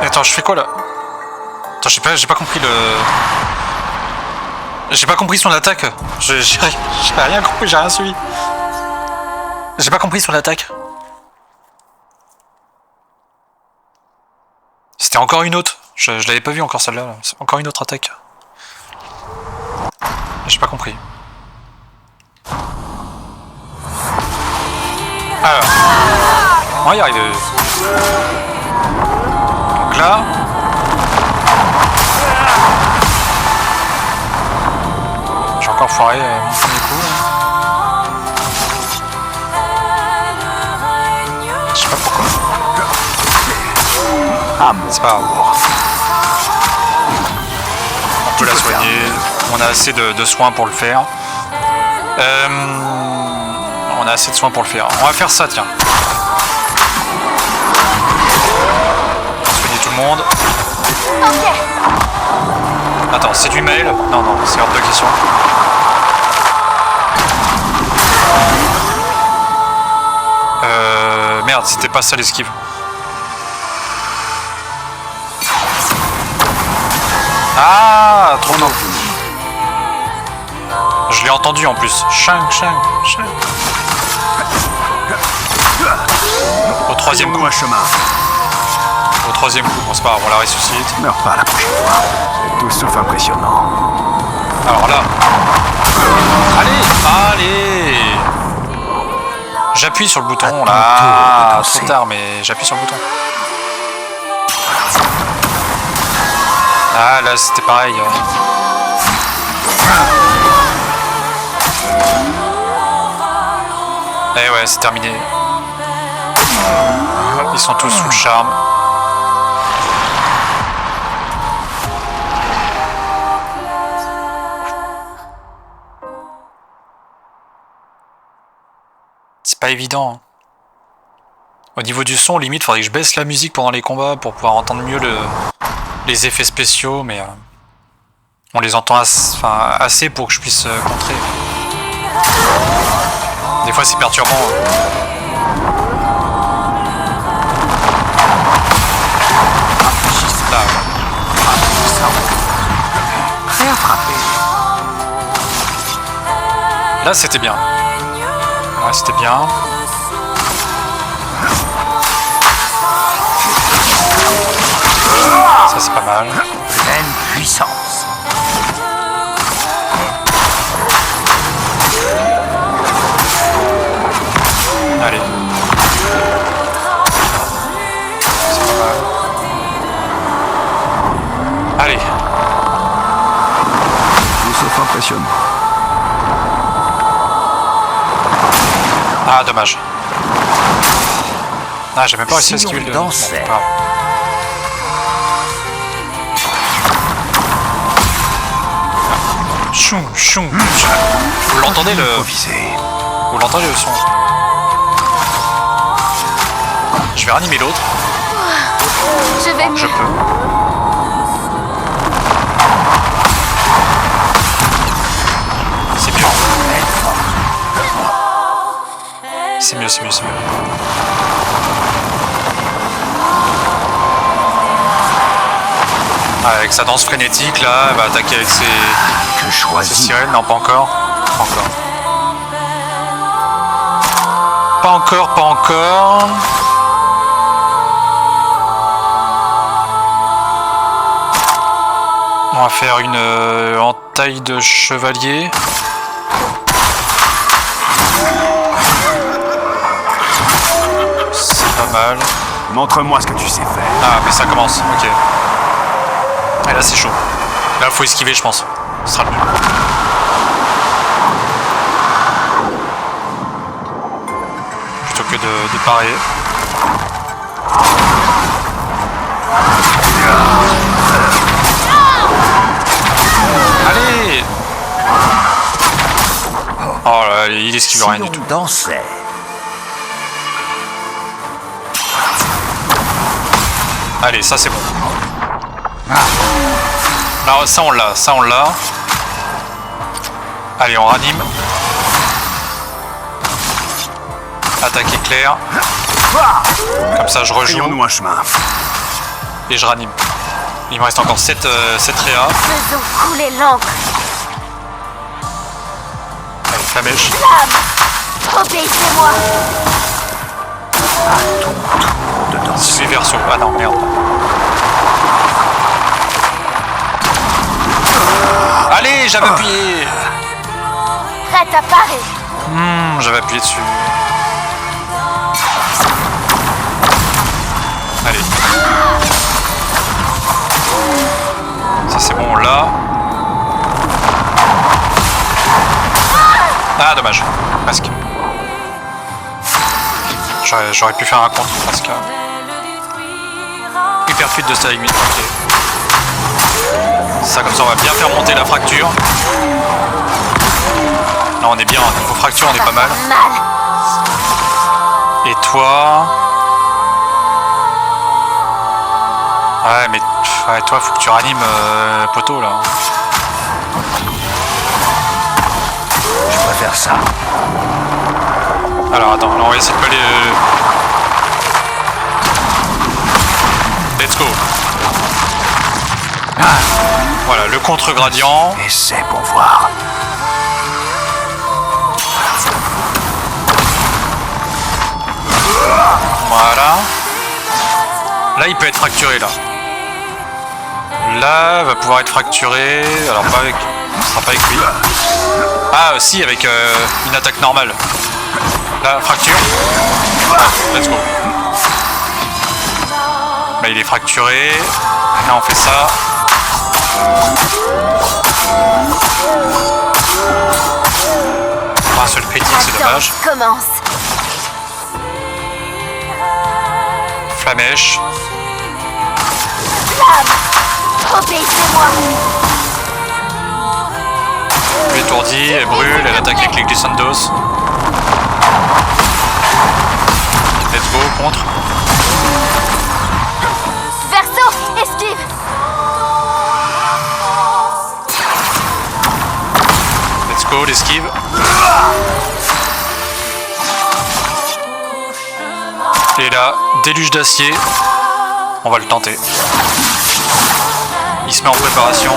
Attends, je fais quoi là? Attends, j'ai pas compris le... J'ai pas compris son attaque. J'ai rien compris, j'ai rien suivi. J'ai pas compris son attaque. C'était encore une autre. Je l'avais pas vu encore celle-là. C'est encore une autre attaque. J'ai pas compris. Alors. On va y arriver. Donc là. J'ai encore foiré mon premier coup. Là. Je sais pas pourquoi. Ah, C'est pas grave. On peut la soigner. On a assez de soins pour le faire. On a assez de soins pour le faire. On va faire ça, tiens. Soigner tout le monde. Attends, c'est du mail? Non, non, c'est hors de question. Merde, c'était pas ça l'esquive. Ah, trop tôt. Je l'ai entendu en plus. Chang, chang, chang. Au troisième coup. Chemin. Au troisième coup. Bon, c'est pas grave, on la ressuscite. Meurs pas la prochaine fois. C'est tout sauf impressionnant. Alors là. Allez, allez. J'appuie sur le bouton là. Trop tard, mais j'appuie sur le bouton. Ah là, c'était pareil. Eh ouais, c'est terminé. Ils sont tous sous le charme. C'est pas évident. Hein. Au niveau du son, limite, faudrait que je baisse la musique pendant les combats pour pouvoir entendre mieux les effets spéciaux, mais on les entend assez pour que je puisse contrer. Des fois, c'est perturbant. Là, Prêt à frapper. là c'était bien. Là, c'était bien. Ça, c'est pas mal. Pleine puissance. Allez. C'est pas mal. Allez. Tout sauf impressionnant. Ah, dommage. Ah, j'ai même pas réussi à Si esquiver on le... dansait. Bon, Choum, choum, choum. Vous l'entendez le... Improvisé. Vous l'entendez le son? Je vais ranimer l'autre. Je vais Je mieux. peux. C'est mieux. C'est mieux, c'est mieux, c'est mieux. Ah, avec sa danse frénétique là, elle va attaquer avec ses Que choisis. sirènes. Non, pas encore. Pas encore. Pas encore, pas encore. On va faire une entaille de chevalier. C'est pas mal. Montre-moi ce que tu sais faire. Ah, mais ça commence, ok. Et là, c'est chaud. Là, faut esquiver, je pense. Ce sera le mieux. Plutôt que de parer. Allez! Oh là, il esquive rien du tout. Si on dansait. Allez, ça c'est bon. Alors ça on l'a, ça on l'a. Allez, on ranime. Attaque éclair. Comme ça je rejoue Ayons-nous un chemin. et je ranime. Il me reste encore 7 réas. Faisons couler l'encre. Allez, flamèche. Obéissez-moi. De danser. Si c'est verso. Ah non, merde. Allez, j'avais appuyé. Prête à parer. J'avais appuyé dessus. Allez. Ça c'est bon là. Ah dommage. Presque. J'aurais pu faire un contre presque. Hyper fuite de stalagmite. Ok. Ça comme ça on va bien faire monter la fracture. Non, on est bien, niveau fracture, on est pas mal. Mal. Et toi... Ouais, mais ouais, toi, faut que tu ranimes poteau, là. Je préfère ça. Alors, attends, là, on va essayer de coller... Let's go. Voilà, le contre-gradient. Et c'est pour voir. Voilà. Là, il peut être fracturé, là. Là, va pouvoir être fracturé. Alors, pas avec... Ce sera pas avec lui. Ah, si, avec une attaque normale. Là, fracture. Let's go. Là, il est fracturé. Là, on fait ça. Un seul critique, c'est La dommage. danse commence. Flamèche. Obéissez-moi. Plus étourdie, elle brûle, elle attaque avec les glissandos. Let's go, contre. Verso, esquive. Let's go, l'esquive. Et là, déluge d'acier. On va le tenter. Il se met en préparation.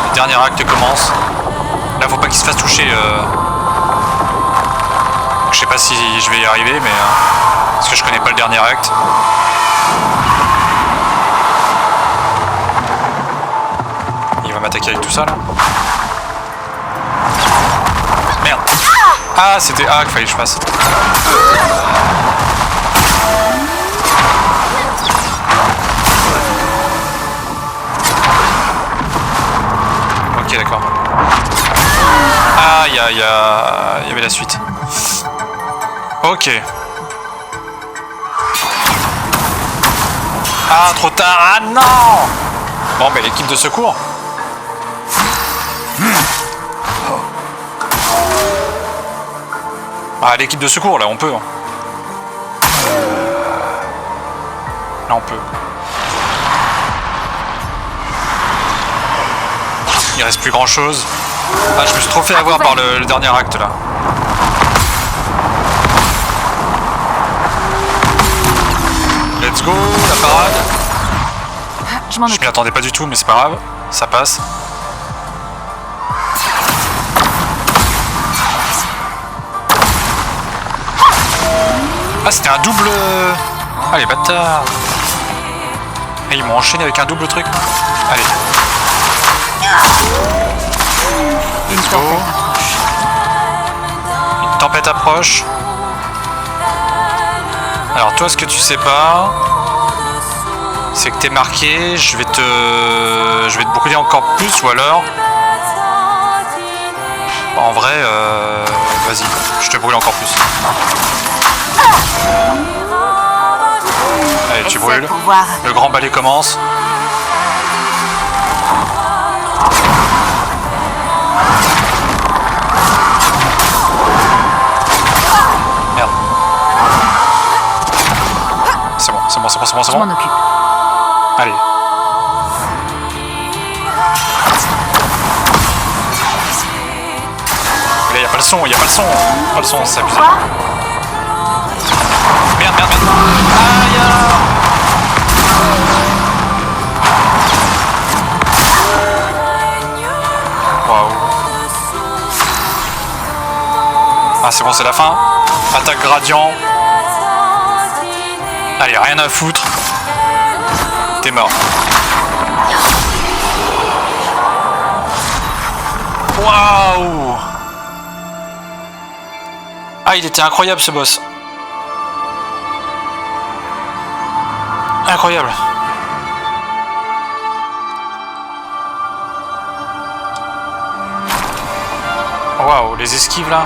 Le dernier acte commence. Là, faut pas qu'il se fasse toucher. Je sais pas si je vais y arriver, mais parce que je connais pas le dernier acte. Il va m'attaquer avec tout ça là. Merde. Ah, c'était A qu'il fallait que je fasse. Ok, d'accord. Ah, il y avait la suite. Ok. Ah, trop tard. Ah non. Bon, ben l'équipe de secours. Ah, l'équipe de secours, là, on peut. Là, on peut. Il reste plus grand chose. Ah, je me suis trop fait avoir par le dernier acte là. Let's go, la parade. Je m'en Je occupe. m'y attendais pas du tout, mais c'est pas grave. Ça passe. Ah, c'était un double... Ah, les bâtards. Et ils m'ont enchaîné avec un double truc. Allez. Let's go. Une tempête approche. Alors toi, ce que tu sais pas, c'est que t'es marqué. Je vais te brûler encore plus, ou alors... En vrai, vas-y, je te brûle encore plus. Allez, tu brûles. Pour voir. Le grand balai commence. Merde. C'est bon, c'est bon, c'est bon, c'est bon, c'est Je bon. m'en occupe. Allez. Là, y a pas le son, y a pas le son. Pas le son, c'est abusé. Merde, merde, merde. Aïe. Waouh. Ah, c'est bon, c'est la fin. Attaque gradient. Allez, rien à foutre. T'es mort. Waouh. Ah, il était incroyable ce boss. Incroyable. Waouh, les esquives là.